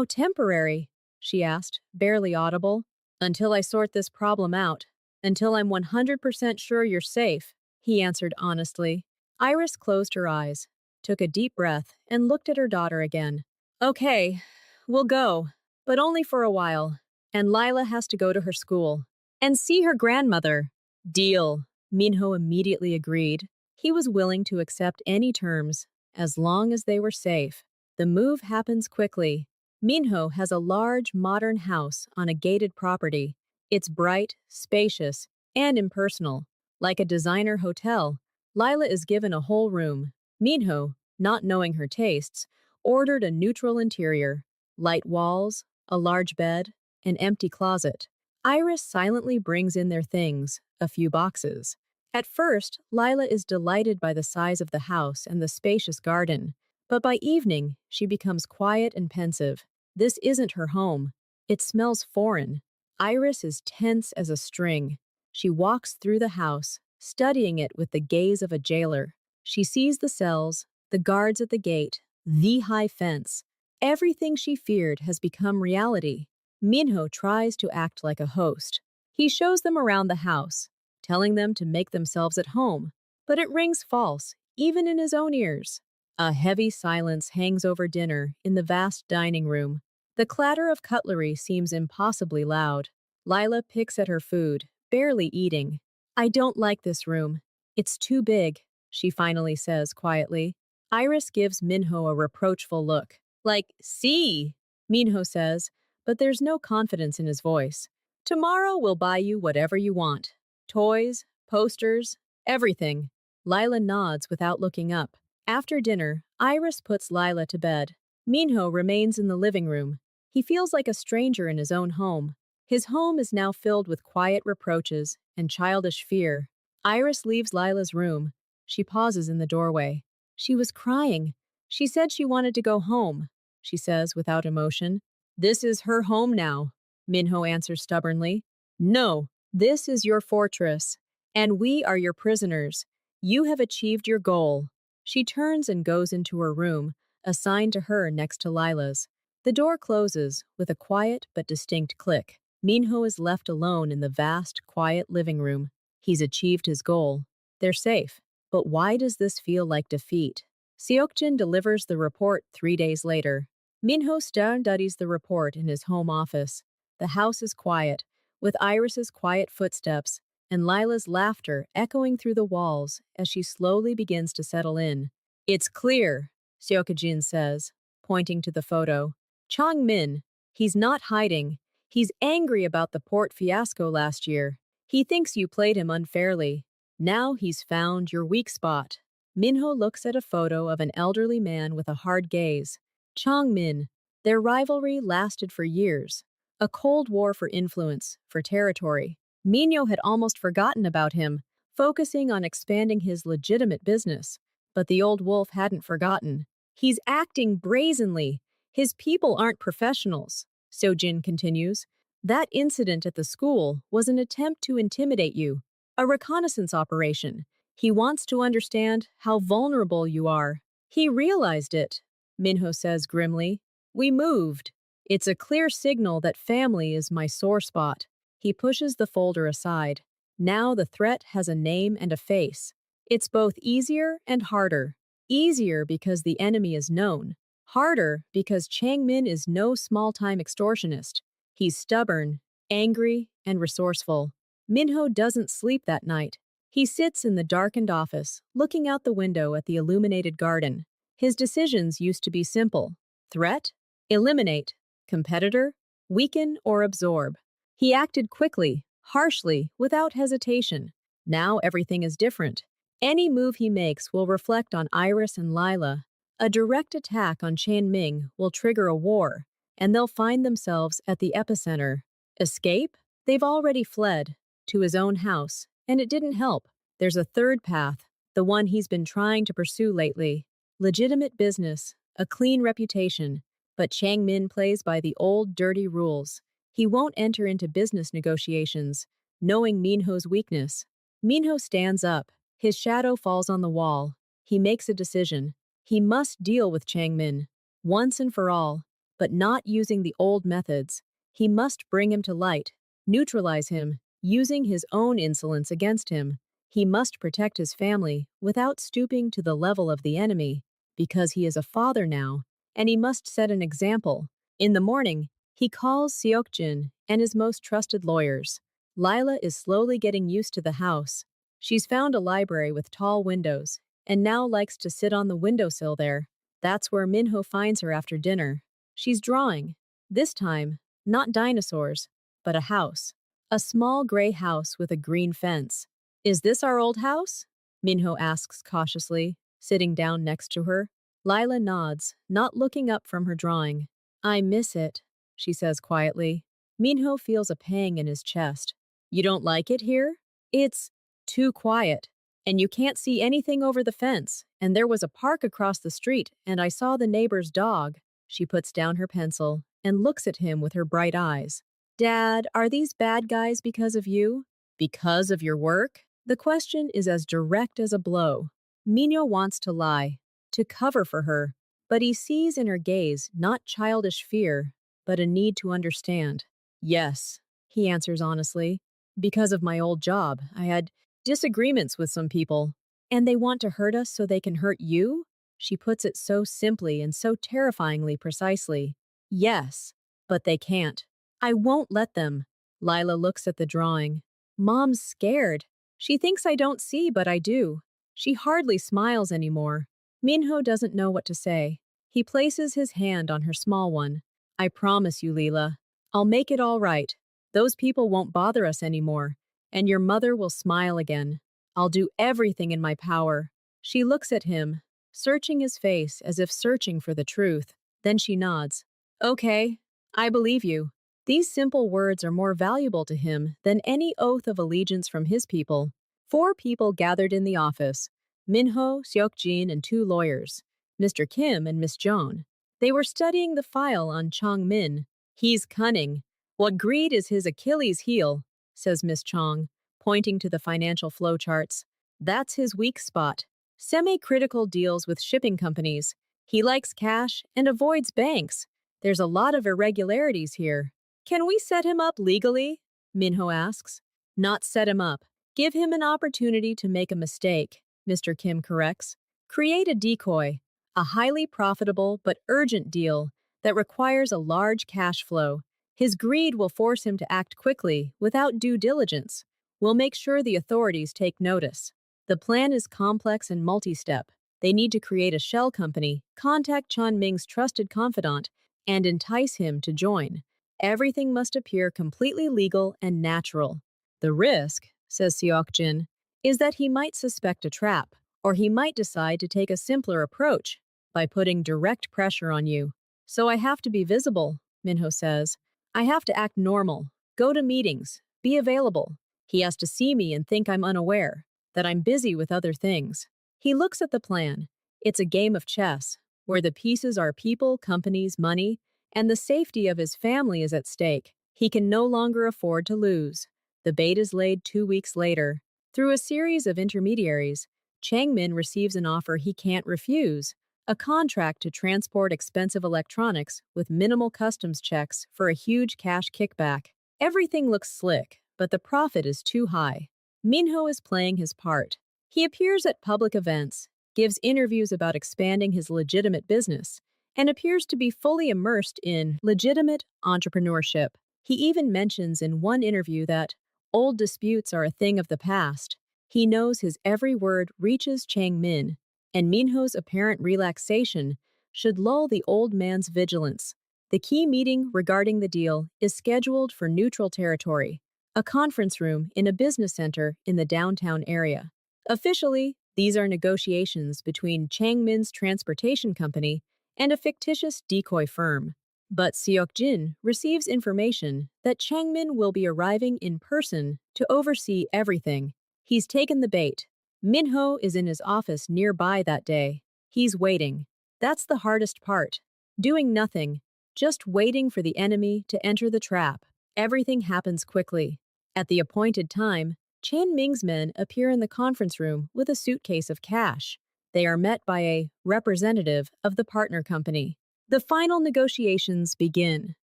A: temporary? She asked, barely audible. Until I sort this problem out. Until I'm 100% sure you're safe, he answered honestly. Iris closed her eyes, took a deep breath, and looked at her daughter again. Okay, we'll go, but only for a while. And Lila has to go to her school. And see her grandmother. Deal. Minho immediately agreed. He was willing to accept any terms, as long as they were safe. The move happens quickly. Minho has a large, modern house on a gated property. It's bright, spacious, and impersonal. Like a designer hotel, Lila is given a whole room. Minho, not knowing her tastes, ordered a neutral interior. Light walls, a large bed, an empty closet. Iris silently brings in their things, a few boxes. At first, Lila is delighted by the size of the house and the spacious garden. But by evening, she becomes quiet and pensive. This isn't her home. It smells foreign. Iris is tense as a string. She walks through the house, studying it with the gaze of a jailer. She sees the cells, the guards at the gate, the high fence. Everything she feared has become reality. Minho tries to act like a host. He shows them around the house, telling them to make themselves at home. But it rings false, even in his own ears. A heavy silence hangs over dinner in the vast dining room. The clatter of cutlery seems impossibly loud. Lila picks at her food, barely eating. I don't like this room. It's too big, she finally says quietly. Iris gives Minho a reproachful look. Like, see, Minho says, but there's no confidence in his voice. Tomorrow we'll buy you whatever you want. Toys, posters, everything. Lila nods without looking up. After dinner, Iris puts Lila to bed. Minho remains in the living room. He feels like a stranger in his own home. His home is now filled with quiet reproaches and childish fear. Iris leaves Lila's room. She pauses in the doorway. She was crying. She said she wanted to go home, she says without emotion. This is her home now. Minho answers stubbornly. No, this is your fortress, and we are your prisoners. You have achieved your goal. She turns and goes into her room, assigned to her next to Lila's. The door closes with a quiet but distinct click. Minho is left alone in the vast, quiet living room. He's achieved his goal. They're safe. But why does this feel like defeat? Seokjin delivers the report 3 days later. Minho studies the report in his home office. The house is quiet, with Iris's quiet footsteps and Lila's laughter echoing through the walls as she slowly begins to settle in. It's clear, Seokjin says, pointing to the photo. Chang-min, he's not hiding. He's angry about the port fiasco last year. He thinks you played him unfairly. Now he's found your weak spot. Minho looks at a photo of an elderly man with a hard gaze. Chang-min. Their rivalry lasted for years. A cold war for influence, for territory. Minho had almost forgotten about him, focusing on expanding his legitimate business. But the old wolf hadn't forgotten. He's acting brazenly. His people aren't professionals, Sojin continues. That incident at the school was an attempt to intimidate you, a reconnaissance operation. He wants to understand how vulnerable you are. He realized it, Minho says grimly. We moved. It's a clear signal that family is my sore spot. He pushes the folder aside. Now the threat has a name and a face. It's both easier and harder. Easier because the enemy is known. Harder because Chang-min is no small-time extortionist. He's stubborn, angry, and resourceful. Minho doesn't sleep that night. He sits in the darkened office, looking out the window at the illuminated garden. His decisions used to be simple. Threat? Eliminate. Competitor? Weaken or absorb. He acted quickly, harshly, without hesitation. Now everything is different. Any move he makes will reflect on Iris and Lila. A direct attack on Chanming will trigger a war, and they'll find themselves at the epicenter. Escape? They've already fled, to his own house, and it didn't help. There's a third path, the one he's been trying to pursue lately. Legitimate business, a clean reputation, but Chang-min plays by the old dirty rules. He won't enter into business negotiations, knowing Minho's weakness. Minho stands up. His shadow falls on the wall. He makes a decision. He must deal with Chang-min, once and for all, but not using the old methods. He must bring him to light, neutralize him, using his own insolence against him. He must protect his family without stooping to the level of the enemy, because he is a father now, and he must set an example. In the morning, he calls Seokjin and his most trusted lawyers. Lila is slowly getting used to the house. She's found a library with tall windows, and now likes to sit on the windowsill there. That's where Minho finds her after dinner. She's drawing. This time, not dinosaurs, but a house. A small gray house with a green fence. Is this our old house? Minho asks cautiously, sitting down next to her. Lila nods, not looking up from her drawing. I miss it, she says quietly. Minho feels a pang in his chest. You don't like it here? It's too quiet. And you can't see anything over the fence. And there was a park across the street, and I saw the neighbor's dog. She puts down her pencil and looks at him with her bright eyes. Dad, are these bad guys because of you? Because of your work? The question is as direct as a blow. Minho wants to lie, to cover for her, but he sees in her gaze not childish fear, but a need to understand. Yes, he answers honestly. Because of my old job, I had disagreements with some people. And they want to hurt us so they can hurt you? She puts it so simply and so terrifyingly precisely. Yes, but they can't. I won't let them. Lila looks at the drawing. Mom's scared. She thinks I don't see, but I do. She hardly smiles anymore. Minho doesn't know what to say. He places his hand on her small one. I promise you, Leela, I'll make it all right. Those people won't bother us anymore, and your mother will smile again. I'll do everything in my power. She looks at him, searching his face as if searching for the truth. Then she nods. Okay, I believe you. These simple words are more valuable to him than any oath of allegiance from his people. 4 people gathered in the office. Minho, Seokjin, and 2 lawyers, Mr. Kim and Miss Joan. They were studying the file on Chang-min. He's cunning. What greed is his Achilles heel, says Miss Chong, pointing to the financial flowcharts. That's his weak spot. Semi-critical deals with shipping companies. He likes cash and avoids banks. There's a lot of irregularities here. Can we set him up legally? Minho asks. Not set him up. Give him an opportunity to make a mistake, Mr. Kim corrects. Create a decoy, a highly profitable but urgent deal that requires a large cash flow. His greed will force him to act quickly without due diligence. We'll make sure the authorities take notice. The plan is complex and multi-step. They need to create a shell company, contact Chan Ming's trusted confidant, and entice him to join. Everything must appear completely legal and natural. The risk, says Seok Jin, is that he might suspect a trap, or he might decide to take a simpler approach by putting direct pressure on you. So I have to be visible, Minho says. I have to act normal, go to meetings, be available. He has to see me and think I'm unaware, that I'm busy with other things. He looks at the plan. It's a game of chess, where the pieces are people, companies, money, and the safety of his family is at stake. He can no longer afford to lose. The bait is laid 2 weeks later. Through a series of intermediaries, Chang Min receives an offer he can't refuse. A contract to transport expensive electronics with minimal customs checks for a huge cash kickback. Everything looks slick, but the profit is too high. Minho is playing his part. He appears at public events, gives interviews about expanding his legitimate business, and appears to be fully immersed in legitimate entrepreneurship. He even mentions in one interview that old disputes are a thing of the past. He knows his every word reaches Chang Min, and Minho's apparent relaxation should lull the old man's vigilance. The key meeting regarding the deal is scheduled for neutral territory, a conference room in a business center in the downtown area. Officially, these are negotiations between Chang Min's transportation company and a fictitious decoy firm. But Seok Jin receives information that Chang Min will be arriving in person to oversee everything. He's taken the bait. Minho is in his office nearby that day. He's waiting. That's the hardest part. Doing nothing, just waiting for the enemy to enter the trap. Everything happens quickly. At the appointed time, Chan Ming's men appear in the conference room with a suitcase of cash. They are met by a representative of the partner company. The final negotiations begin.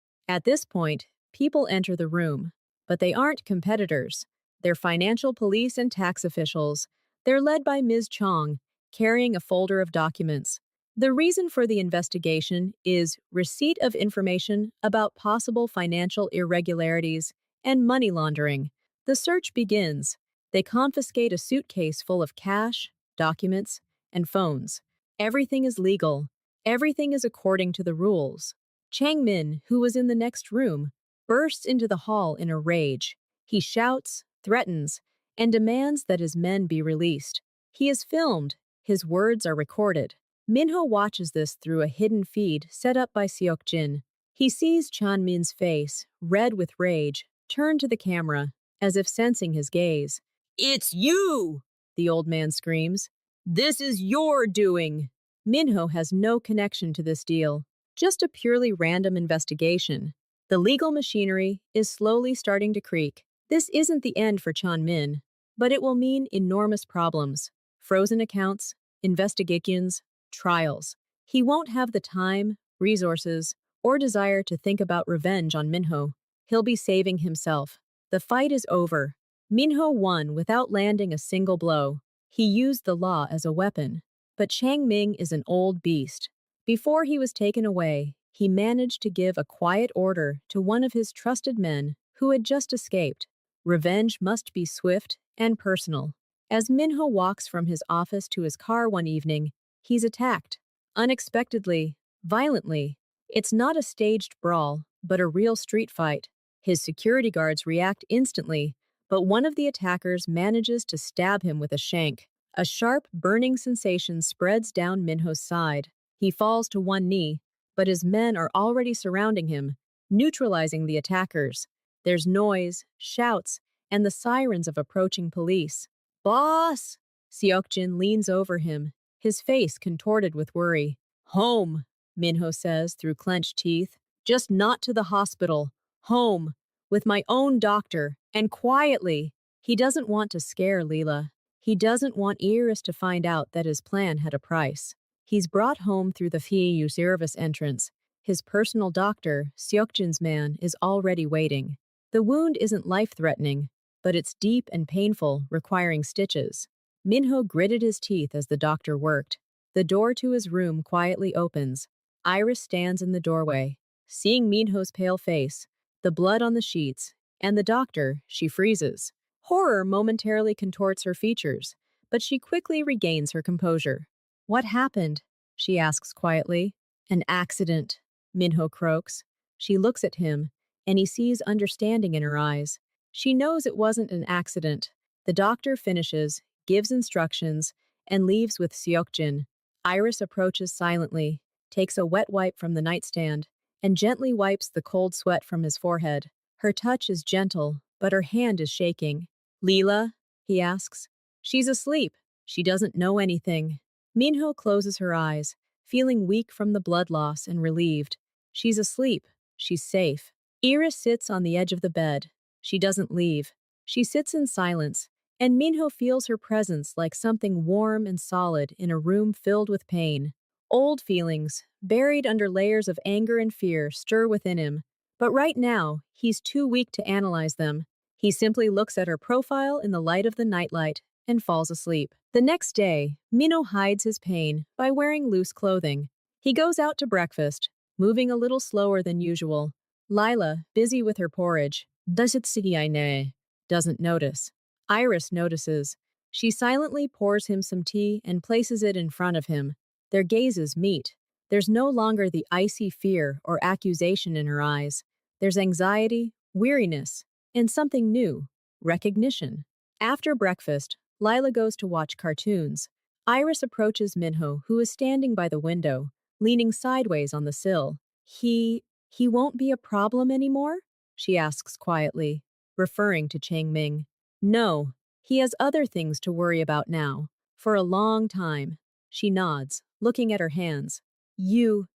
A: At this point, people enter the room, but they aren't competitors. They're financial police and tax officials. They're led by Ms. Chong, carrying a folder of documents. The reason for the investigation is receipt of information about possible financial irregularities and money laundering. The search begins. They confiscate a suitcase full of cash, documents, and phones. Everything is legal. Everything is according to the rules. Chang Min, who was in the next room, bursts into the hall in a rage. He shouts, threatens, and demands that his men be released. He is filmed. His words are recorded. Minho watches this through a hidden feed set up by Seok Jin. He sees Chan Min's face, red with rage, turn to the camera, as if sensing his gaze. "It's you!" the old man screams. "This is your doing!" Minho has no connection to this deal, just a purely random investigation. The legal machinery is slowly starting to creak. This isn't the end for Chan Min, but it will mean enormous problems. Frozen accounts, investigations, trials. He won't have the time, resources, or desire to think about revenge on Minho. He'll be saving himself. The fight is over. Minho won without landing a single blow. He used the law as a weapon. But Chang Ming is an old beast. Before he was taken away, he managed to give a quiet order to one of his trusted men who had just escaped. Revenge must be swift and personal. As Minho walks from his office to his car one evening, he's attacked. Unexpectedly, violently. It's not a staged brawl, but a real street fight. His security guards react instantly, but one of the attackers manages to stab him with a shank. A sharp, burning sensation spreads down Minho's side. He falls to one knee, but his men are already surrounding him, neutralizing the attackers. There's noise, shouts, and the sirens of approaching police. "Boss!" Seokjin leans over him, his face contorted with worry. "Home," Minho says through clenched teeth. "Just not to the hospital. Home. with my own doctor, and quietly. He doesn't want to scare Leela. He doesn't want Iris to find out that his plan had a price. He's brought home through the Fiu service entrance. His personal doctor, Seokjin's man, is already waiting. The wound isn't life-threatening, but it's deep and painful, requiring stitches. Minho gritted his teeth as the doctor worked. The door to his room quietly opens. Iris stands in the doorway. Seeing Minho's pale face, the blood on the sheets, and the doctor, she freezes. Horror momentarily contorts her features, but she quickly regains her composure. What happened? She asks quietly. An accident, Minho croaks. She looks at him, and he sees understanding in her eyes. She knows it wasn't an accident. The doctor finishes, gives instructions, and leaves with Seokjin. Iris approaches silently, takes a wet wipe from the nightstand, and gently wipes the cold sweat from his forehead. Her touch is gentle, but her hand is shaking. Leela? He asks. She's asleep. She doesn't know anything. Minho closes her eyes, feeling weak from the blood loss and relieved. She's asleep. She's safe. Iris sits on the edge of the bed. She doesn't leave. She sits in silence, and Minho feels her presence like something warm and solid in a room filled with pain. Old feelings, buried under layers of anger and fear, stir within him. But right now, he's too weak to analyze them. He simply looks at her profile in the light of the nightlight and falls asleep. The next day, Minho hides his pain by wearing loose clothing. He goes out to breakfast, moving a little slower than usual. Lila, busy with her porridge, doesn't notice. Iris notices. She silently pours him some tea and places it in front of him. Their gazes meet. There's no longer the icy fear or accusation in her eyes. There's anxiety, weariness, and something new, recognition. After breakfast, Lila goes to watch cartoons. Iris approaches Minho, who is standing by the window, leaning sideways on the sill. He won't be a problem anymore? She asks quietly, referring to Chang Ming. No, he has other things to worry about now. For a long time. She nods, looking at her hands. You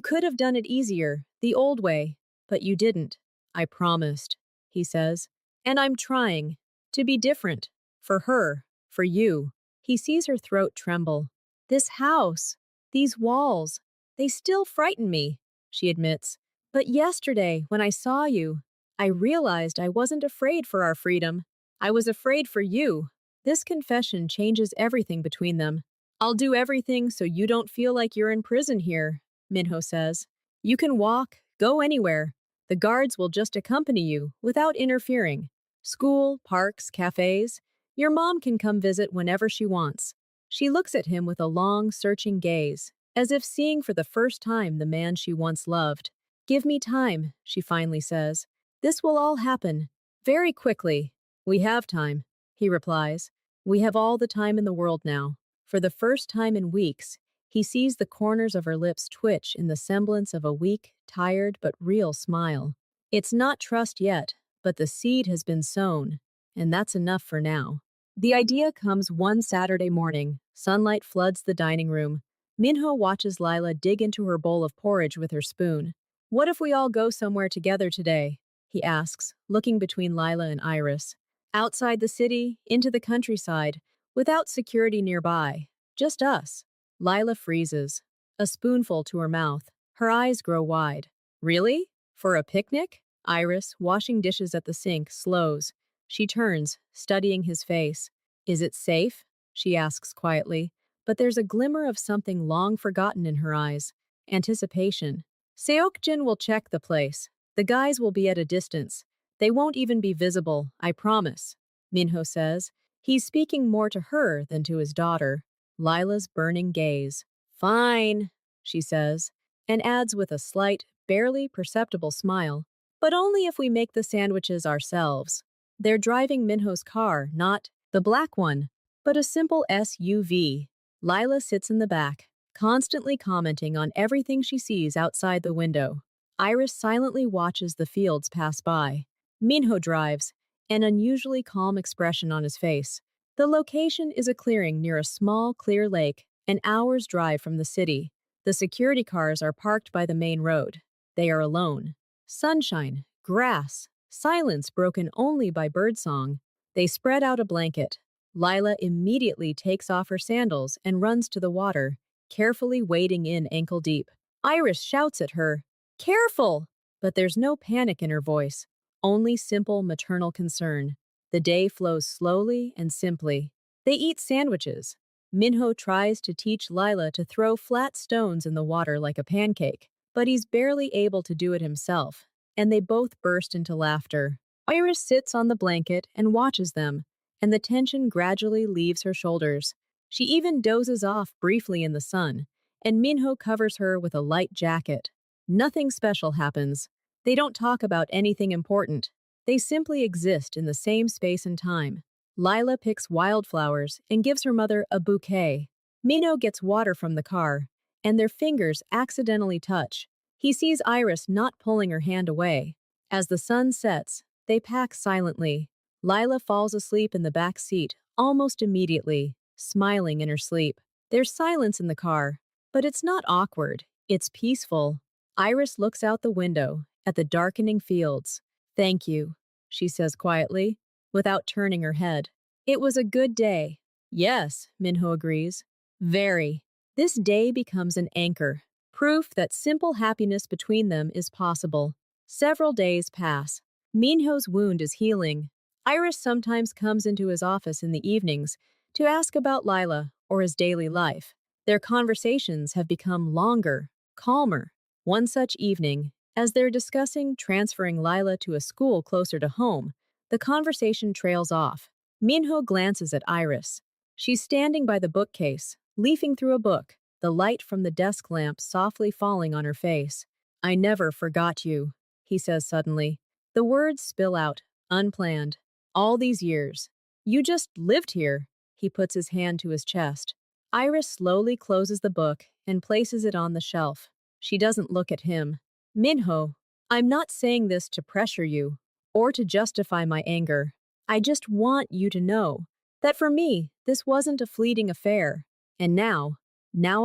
A: could have done it easier, the old way, but you didn't. I promised, he says. And I'm trying to be different. For her, for you. He sees her throat tremble. This house, these walls, they still frighten me, she admits. But yesterday, when I saw you, I realized I wasn't afraid for our freedom. I was afraid for you. This confession changes everything between them. I'll do everything so you don't feel like you're in prison here, Minho says. You can walk, go anywhere. The guards will just accompany you without interfering. School, parks, cafes. Your mom can come visit whenever she wants. She looks at him with a long, searching gaze, as if seeing for the first time the man she once loved. Give me time, she finally says. This will all happen. Very quickly. We have time, he replies. We have all the time in the world now. For the first time in weeks, he sees the corners of her lips twitch in the semblance of a weak, tired, but real smile. It's not trust yet, but the seed has been sown, and that's enough for now. The idea comes one Saturday morning. Sunlight floods the dining room. Minho watches Lila dig into her bowl of porridge with her spoon. What if we all go somewhere together today? He asks, looking between Lila and Iris. Outside the city, into the countryside, without security nearby. Just us. Lila freezes. A spoonful to her mouth. Her eyes grow wide. Really? For a picnic? Iris, washing dishes at the sink, slows. She turns, studying his face. Is it safe? She asks quietly, but there's a glimmer of something long forgotten in her eyes. Anticipation. Seokjin will check the place. The guys will be at a distance. They won't even be visible, I promise, Minho says. He's speaking more to her than to his daughter. Lila's burning gaze. Fine, she says, and adds with a slight, barely perceptible smile. But only if we make the sandwiches ourselves. They're driving Minho's car, not the black one, but a simple SUV. Lila sits in the back, constantly commenting on everything she sees outside the window. Iris silently watches the fields pass by. Minho drives, an unusually calm expression on his face. The location is a clearing near a small, clear lake, an hour's drive from the city. The security cars are parked by the main road. They are alone. Sunshine, grass, silence broken only by birdsong. They spread out a blanket. Lila immediately takes off her sandals and runs to the water, carefully wading in ankle deep. Iris shouts at her, "Careful!" But there's no panic in her voice, only simple maternal concern. The day flows slowly and simply. They eat sandwiches. Minho tries to teach Lila to throw flat stones in the water like a pancake, but he's barely able to do it himself, and they both burst into laughter. Iris sits on the blanket and watches them, and the tension gradually leaves her shoulders. She even dozes off briefly in the sun, and Minho covers her with a light jacket. Nothing special happens. They don't talk about anything important. They simply exist in the same space and time. Lila picks wildflowers and gives her mother a bouquet. Minho gets water from the car, and their fingers accidentally touch. He sees Iris not pulling her hand away. As the sun sets, they pack silently. Lila falls asleep in the back seat almost immediately, smiling in her sleep. There's silence in the car, but it's not awkward. It's peaceful. Iris looks out the window at the darkening fields. "Thank you," she says quietly, without turning her head. "It was a good day." "Yes," Minho agrees. "Very." This day becomes an anchor, proof that simple happiness between them is possible. Several days pass. Minho's wound is healing. Iris sometimes comes into his office in the evenings to ask about Lila or his daily life. Their conversations have become longer, calmer. One such evening, as they're discussing transferring Lila to a school closer to home, the conversation trails off. Minho glances at Iris. She's standing by the bookcase, leafing through a book, the light from the desk lamp softly falling on her face. "I never forgot you," he says suddenly. The words spill out, unplanned. "All these years. You just lived here." He puts his hand to his chest. Iris slowly closes the book and places it on the shelf. She doesn't look at him. "Minho, I'm not saying this to pressure you or to justify my anger. I just want you to know that for me, this wasn't a fleeting affair. And now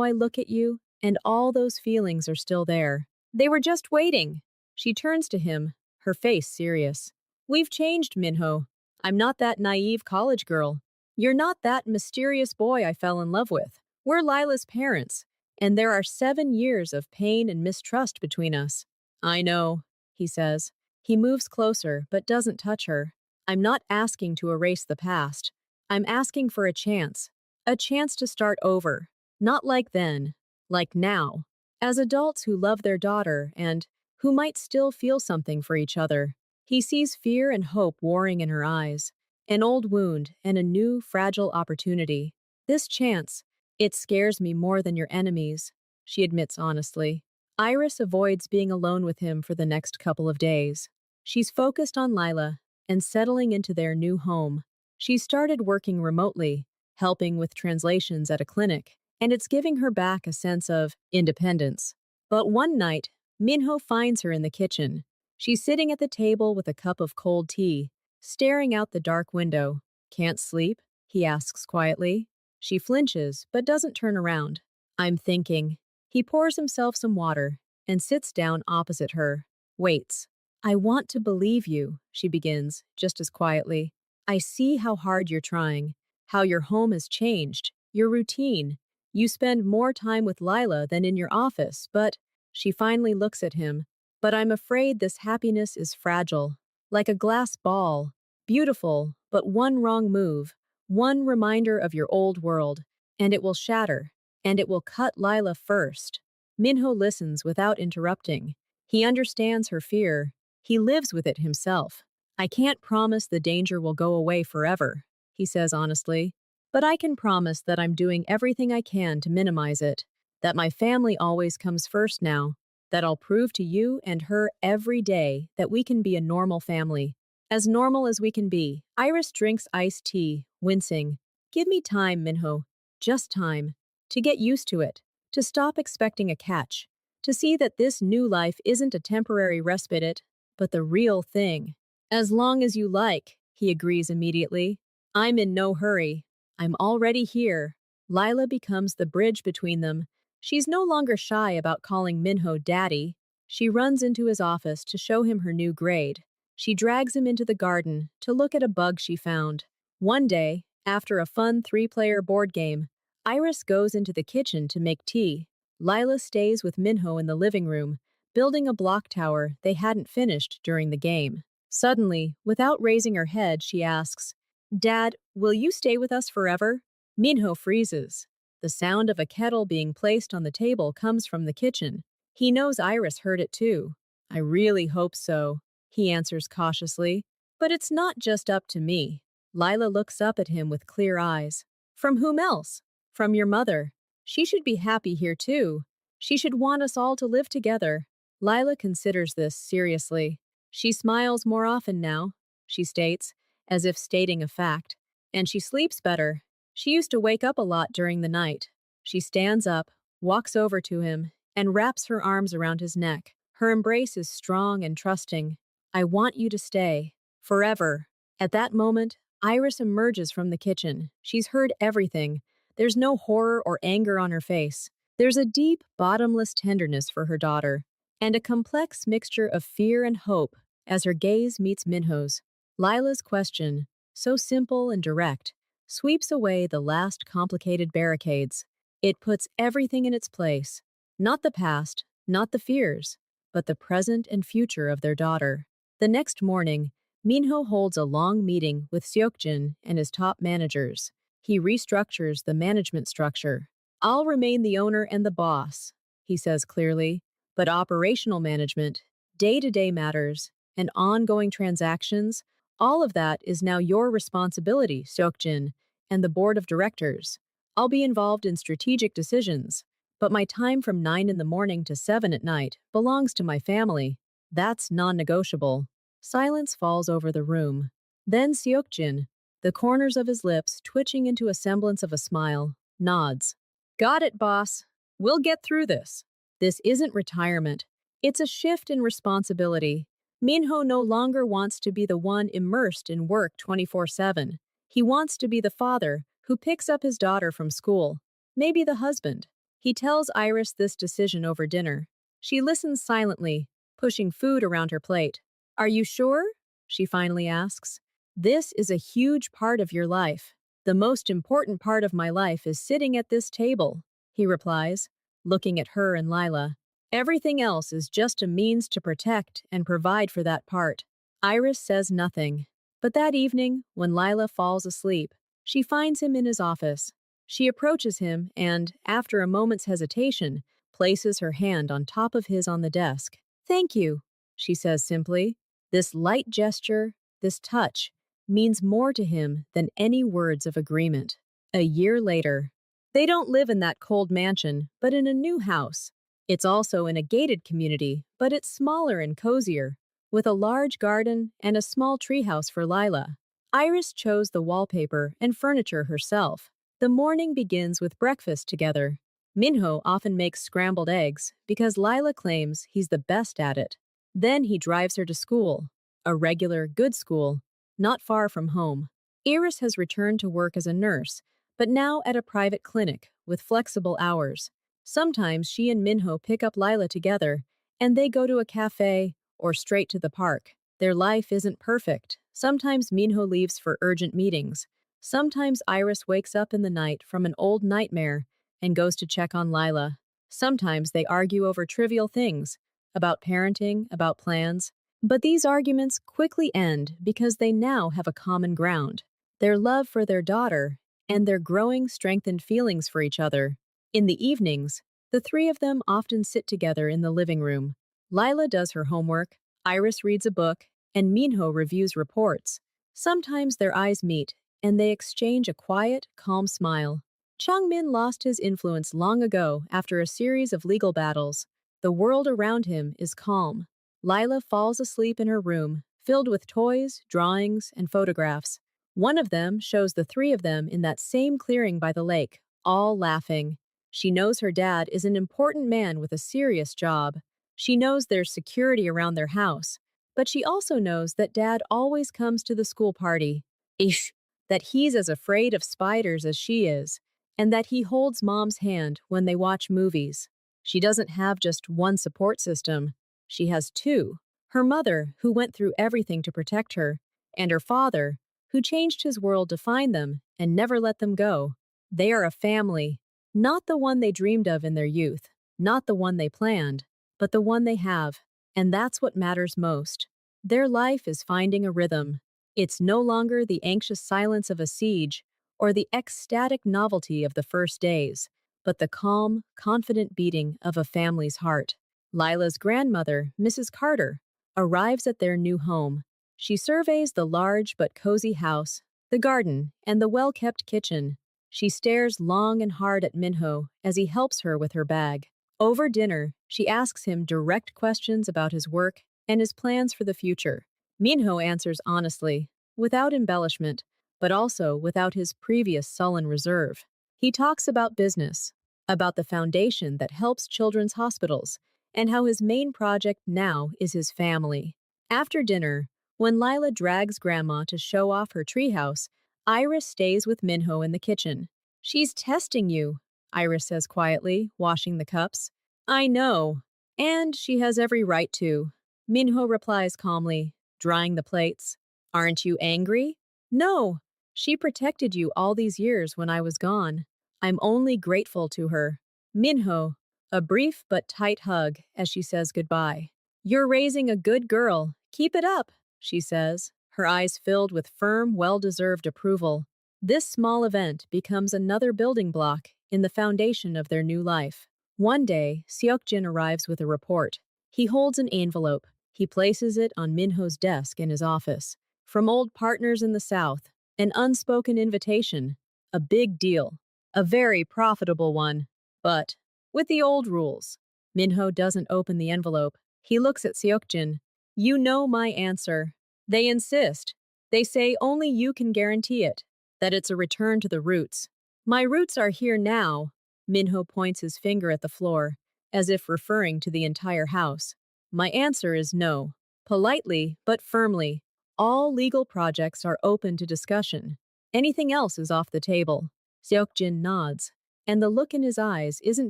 A: I look at you, and all those feelings are still there. They were just waiting." She turns to him, her face serious. "We've changed, Minho. I'm not that naive college girl. You're not that mysterious boy I fell in love with. We're Lila's parents, and there are 7 years of pain and mistrust between us." "I know," he says. He moves closer, but doesn't touch her. "I'm not asking to erase the past. I'm asking for a chance to start over. Not like then, like now. As adults who love their daughter and who might still feel something for each other." He sees fear and hope warring in her eyes, an old wound and a new, fragile opportunity. "This chance, it scares me more than your enemies," she admits honestly. Iris avoids being alone with him for the next couple of days. She's focused on Lila and settling into their new home. She's started working remotely, helping with translations at a clinic, and it's giving her back a sense of independence. But one night, Minho finds her in the kitchen. She's sitting at the table with a cup of cold tea, staring out the dark window. "Can't sleep?" he asks quietly. She flinches, but doesn't turn around. "I'm thinking." He pours himself some water and sits down opposite her. Waits. "I want to believe you," she begins, just as quietly. "I see how hard you're trying, how your home has changed, your routine. You spend more time with Lila than in your office, but..." She finally looks at him. "But I'm afraid this happiness is fragile, like a glass ball. Beautiful, but one wrong move, one reminder of your old world, and it will shatter, and it will cut Lila first." Minho listens without interrupting. He understands her fear. He lives with it himself. "I can't promise the danger will go away forever," he says honestly, "but I can promise that I'm doing everything I can to minimize it, that my family always comes first now, that I'll prove to you and her every day that we can be a normal family. As normal as we can be." Iris drinks iced tea, wincing. "Give me time, Minho. Just time. To get used to it. To stop expecting a catch. To see that this new life isn't a temporary respite, but the real thing." "As long as you like," he agrees immediately. "I'm in no hurry. I'm already here." Lila becomes the bridge between them. She's no longer shy about calling Minho daddy. She runs into his office to show him her new grade. She drags him into the garden to look at a bug she found. One day, after a fun three-player board game, Iris goes into the kitchen to make tea. Lila stays with Minho in the living room, building a block tower they hadn't finished during the game. Suddenly, without raising her head, she asks, "Dad, will you stay with us forever?" Minho freezes. The sound of a kettle being placed on the table comes from the kitchen. He knows Iris heard it too. "I really hope so," he answers cautiously. "But it's not just up to me." Lila looks up at him with clear eyes. "From whom else?" "From your mother. She should be happy here too. She should want us all to live together." Lila considers this seriously. "She smiles more often now," she states, as if stating a fact. "And she sleeps better. She used to wake up a lot during the night." She stands up, walks over to him, and wraps her arms around his neck. Her embrace is strong and trusting. "I want you to stay. Forever." At that moment, Iris emerges from the kitchen. She's heard everything. There's no horror or anger on her face. There's a deep, bottomless tenderness for her daughter, and a complex mixture of fear and hope as her gaze meets Minho's. Lila's question, so simple and direct, sweeps away the last complicated barricades. It puts everything in its place. Not the past, not the fears, but the present and future of their daughter. The next morning, Minho holds a long meeting with Seokjin and his top managers. He restructures the management structure. "I'll remain the owner and the boss," he says clearly, "but operational management, day-to-day matters, and ongoing transactions, all of that is now your responsibility, Seokjin, and the board of directors. I'll be involved in strategic decisions, but my time from 9 in the morning to 7 at night belongs to my family. That's non-negotiable." Silence falls over the room. Then Seokjin, the corners of his lips twitching into a semblance of a smile, nods. "Got it, boss. We'll get through this." This isn't retirement. It's a shift in responsibility. Minho no longer wants to be the one immersed in work 24/7. He wants to be the father who picks up his daughter from school, maybe the husband. He tells Iris this decision over dinner. She listens silently, pushing food around her plate. "Are you sure?" she finally asks. "This is a huge part of your life. The most important part of my life is sitting at this table," he replies, looking at her and Lila. "Everything else is just a means to protect and provide for that part." Iris says nothing. But that evening, when Lila falls asleep, she finds him in his office. She approaches him and, after a moment's hesitation, places her hand on top of his on the desk. "Thank you," she says simply. This light gesture, this touch, means more to him than any words of agreement. A year later, they don't live in that cold mansion, but in a new house. It's also in a gated community, but it's smaller and cozier, with a large garden and a small treehouse for Lila. Iris chose the wallpaper and furniture herself. The morning begins with breakfast together. Minho often makes scrambled eggs because Lila claims he's the best at it. Then he drives her to school, a regular, good school, not far from home. Iris has returned to work as a nurse, but now at a private clinic with flexible hours. Sometimes she and Minho pick up Lila together, and they go to a cafe or straight to the park. Their life isn't perfect. Sometimes Minho leaves for urgent meetings. Sometimes Iris wakes up in the night from an old nightmare and goes to check on Lila. Sometimes they argue over trivial things, about parenting, about plans. But these arguments quickly end because they now have a common ground: their love for their daughter and their growing strengthened feelings for each other. In the evenings, the three of them often sit together in the living room. Lila does her homework, Iris reads a book, and Minho reviews reports. Sometimes their eyes meet, and they exchange a quiet, calm smile. Changmin lost his influence long ago after a series of legal battles. The world around him is calm. Lila falls asleep in her room, filled with toys, drawings, and photographs. One of them shows the three of them in that same clearing by the lake, all laughing. She knows her dad is an important man with a serious job. She knows there's security around their house. But she also knows that dad always comes to the school party. Ish, that he's as afraid of spiders as she is, and that he holds mom's hand when they watch movies. She doesn't have just one support system. She has two: Her mother, who went through everything to protect her, and her father, who changed his world to find them and never let them go. They are a family, not the one they dreamed of in their youth, not the one they planned, but the one they have. And that's what matters most. Their life is finding a rhythm. It's no longer the anxious silence of a siege or the ecstatic novelty of the first days, but the calm, confident beating of a family's heart. Lila's grandmother, Mrs. Carter, arrives at their new home. She surveys the large but cozy house, the garden, and the well-kept kitchen. She stares long and hard at Minho as he helps her with her bag. Over dinner, she asks him direct questions about his work and his plans for the future. Minho answers honestly, without embellishment, but also without his previous sullen reserve. He talks about business, about the foundation that helps children's hospitals, and how his main project now is his family. After dinner, when Lila drags Grandma to show off her treehouse, Iris stays with Minho in the kitchen. "She's testing you," Iris says quietly, washing the cups. "I know. And she has every right to." Minho replies calmly, drying the plates. "Aren't you angry?" "No. She protected you all these years when I was gone. I'm only grateful to her." Minho, a brief but tight hug as she says goodbye. "You're raising a good girl. Keep it up," she says, her eyes filled with firm, well-deserved approval. This small event becomes another building block in the foundation of their new life. One day, Seokjin arrives with a report. He holds an envelope. He places it on Minho's desk in his office. From old partners in the South, an unspoken invitation. A big deal. A very profitable one. But with the old rules. Minho doesn't open the envelope. He looks at Seokjin. "You know my answer." They insist. They say only you can guarantee it, that it's a return to the roots. "My roots are here now." Minho points his finger at the floor, as if referring to the entire house. "My answer is no." Politely, but firmly. All legal projects are open to discussion. Anything else is off the table. Seokjin nods, and the look in his eyes isn't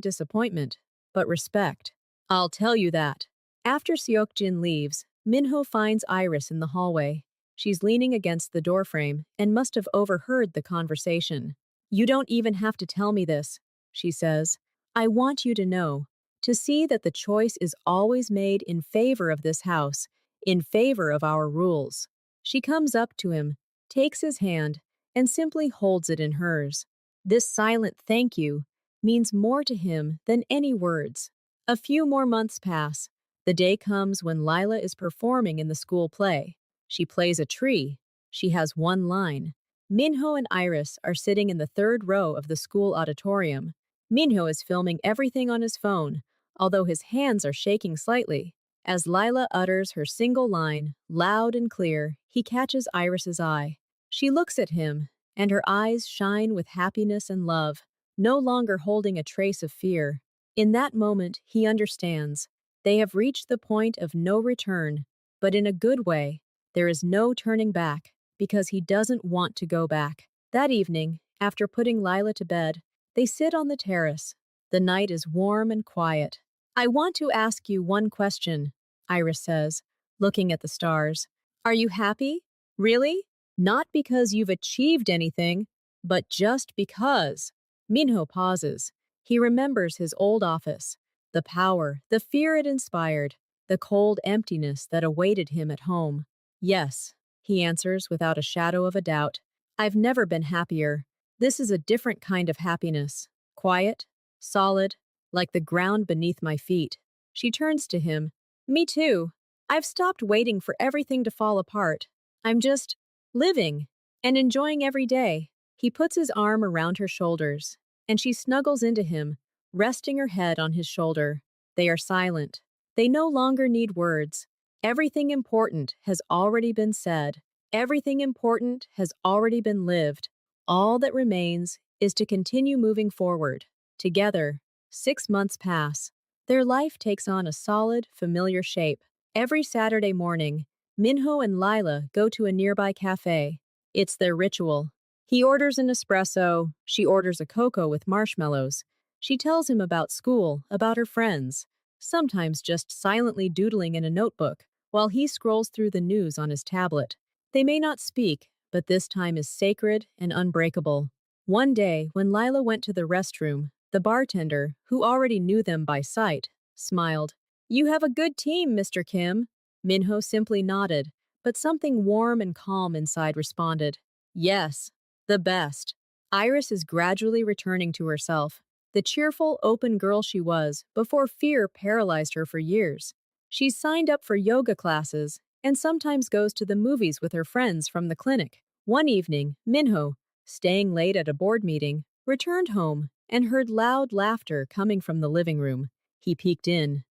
A: disappointment, but respect. "I'll tell you that." After Seokjin leaves, Minho finds Iris in the hallway. She's leaning against the doorframe and must have overheard the conversation. "You don't even have to tell me this," she says. "I want you to know, to see that the choice is always made in favor of this house, in favor of our rules." She comes up to him, takes his hand, and simply holds it in hers. This silent thank you means more to him than any words. A few more months pass. The day comes when Lila is performing in the school play. She plays a tree. She has one line. Minho and Iris are sitting in the third row of the school auditorium. Minho is filming everything on his phone, although his hands are shaking slightly. As Lila utters her single line, loud and clear, he catches Iris's eye. She looks at him, and her eyes shine with happiness and love, no longer holding a trace of fear. In that moment, he understands. They have reached the point of no return, but in a good way. There is no turning back, because he doesn't want to go back. That evening, after putting Lila to bed, they sit on the terrace. The night is warm and quiet. "I want to ask you one question," Iris says, looking at the stars. "Are you happy? Really? Not because you've achieved anything, but just because." Minho pauses. He remembers his old office, the power, the fear it inspired, the cold emptiness that awaited him at home. "Yes," he answers without a shadow of a doubt. "I've never been happier. This is a different kind of happiness. Quiet, solid, like the ground beneath my feet." She turns to him. "Me too. I've stopped waiting for everything to fall apart. I'm just living and enjoying every day." He puts his arm around her shoulders, and she snuggles into him, resting her head on his shoulder. They are silent. They no longer need words. Everything important has already been said. Everything important has already been lived. All that remains is to continue moving forward. Together, 6 months pass. Their life takes on a solid, familiar shape. Every Saturday morning, Minho and Lila go to a nearby cafe. It's their ritual. He orders an espresso, she orders a cocoa with marshmallows. She tells him about school, about her friends, sometimes just silently doodling in a notebook, while he scrolls through the news on his tablet. They may not speak, but this time is sacred and unbreakable. One day, when Lila went to the restroom, the bartender, who already knew them by sight, smiled. "You have a good team, Mr. Kim." Minho simply nodded, but something warm and calm inside responded. "Yes, the best." Iris is gradually returning to herself, the cheerful, open girl she was before fear paralyzed her for years. She's signed up for yoga classes and sometimes goes to the movies with her friends from the clinic. One evening, Minho, staying late at a board meeting, returned home and heard loud laughter coming from the living room. He peeked in.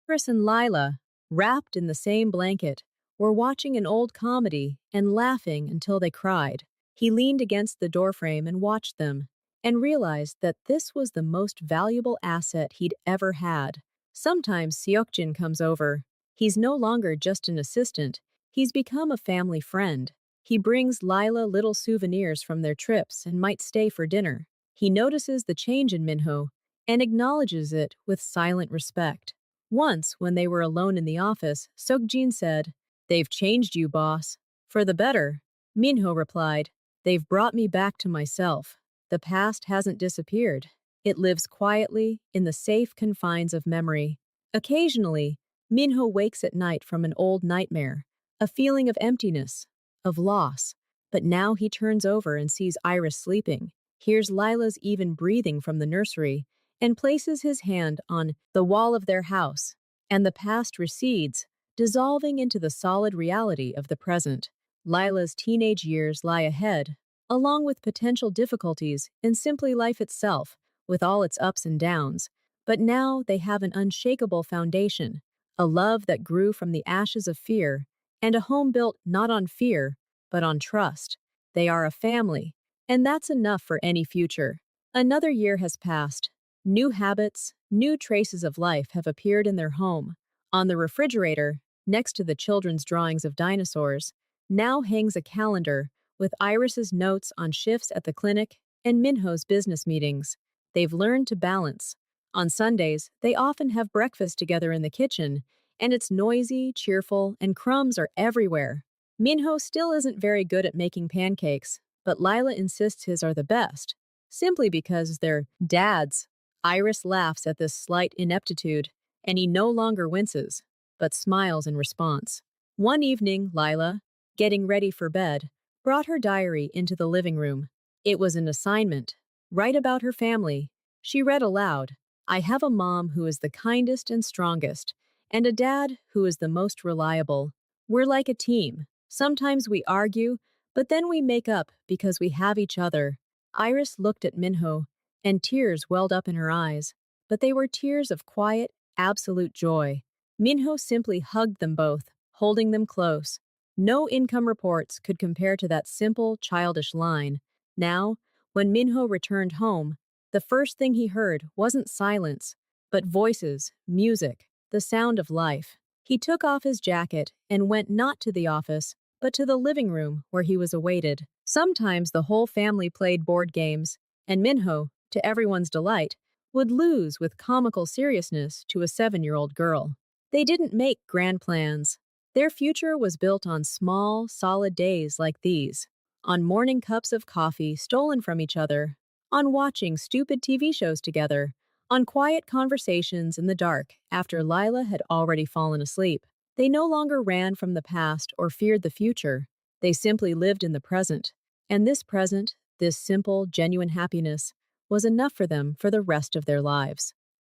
A: Chris and Lila, wrapped in the same blanket, were watching an old comedy and laughing until they cried. He leaned against the doorframe and watched them, and realized that this was the most valuable asset he'd ever had. Sometimes Seokjin comes over. He's no longer just an assistant, he's become a family friend. He brings Lila little souvenirs from their trips and might stay for dinner. He notices the change in Minho and acknowledges it with silent respect. Once, when they were alone in the office, Seokjin said, "They've changed you, boss." "For the better." Minho replied, "They've brought me back to myself." The past hasn't disappeared. It lives quietly in the safe confines of memory. Occasionally, Minho wakes at night from an old nightmare, a feeling of emptiness, of loss. But now he turns over and sees Iris sleeping, hears Lila's even breathing from the nursery, and places his hand on the wall of their house, and the past recedes, dissolving into the solid reality of the present. Lila's teenage years lie ahead, along with potential difficulties in simply life itself, with all its ups and downs. But now they have an unshakable foundation, a love that grew from the ashes of fear, and a home built not on fear, but on trust. They are a family, and that's enough for any future. Another year has passed. New habits, new traces of life have appeared in their home. On the refrigerator, next to the children's drawings of dinosaurs, now hangs a calendar with Iris's notes on shifts at the clinic and Minho's business meetings. They've learned to balance. On Sundays, they often have breakfast together in the kitchen, and it's noisy, cheerful, and crumbs are everywhere. Minho still isn't very good at making pancakes, but Lila insists his are the best, simply because they're dad's. Iris laughs at this slight ineptitude, and he no longer winces, but smiles in response. One evening, Lila, getting ready for bed, brought her diary into the living room. It was an assignment. Write about her family. She read aloud, "I have a mom who is the kindest and strongest, and a dad who is the most reliable. We're like a team. Sometimes we argue, but then we make up because we have each other." Iris looked at Minho, and tears welled up in her eyes, but they were tears of quiet, absolute joy. Minho simply hugged them both, holding them close. No income reports could compare to that simple, childish line. Now, when Minho returned home, the first thing he heard wasn't silence, but voices, music, the sound of life. He took off his jacket and went not to the office, but to the living room where he was awaited. Sometimes the whole family played board games, and Minho, to everyone's delight, would lose with comical seriousness to a 7-year-old girl. They didn't make grand plans. Their future was built on small, solid days like these, on morning cups of coffee stolen from each other, on watching stupid TV shows together, on quiet conversations in the dark after Lila had already fallen asleep. They no longer ran from the past or feared the future. They simply lived in the present. And this present, this simple, genuine happiness, was enough for them for the rest of their lives.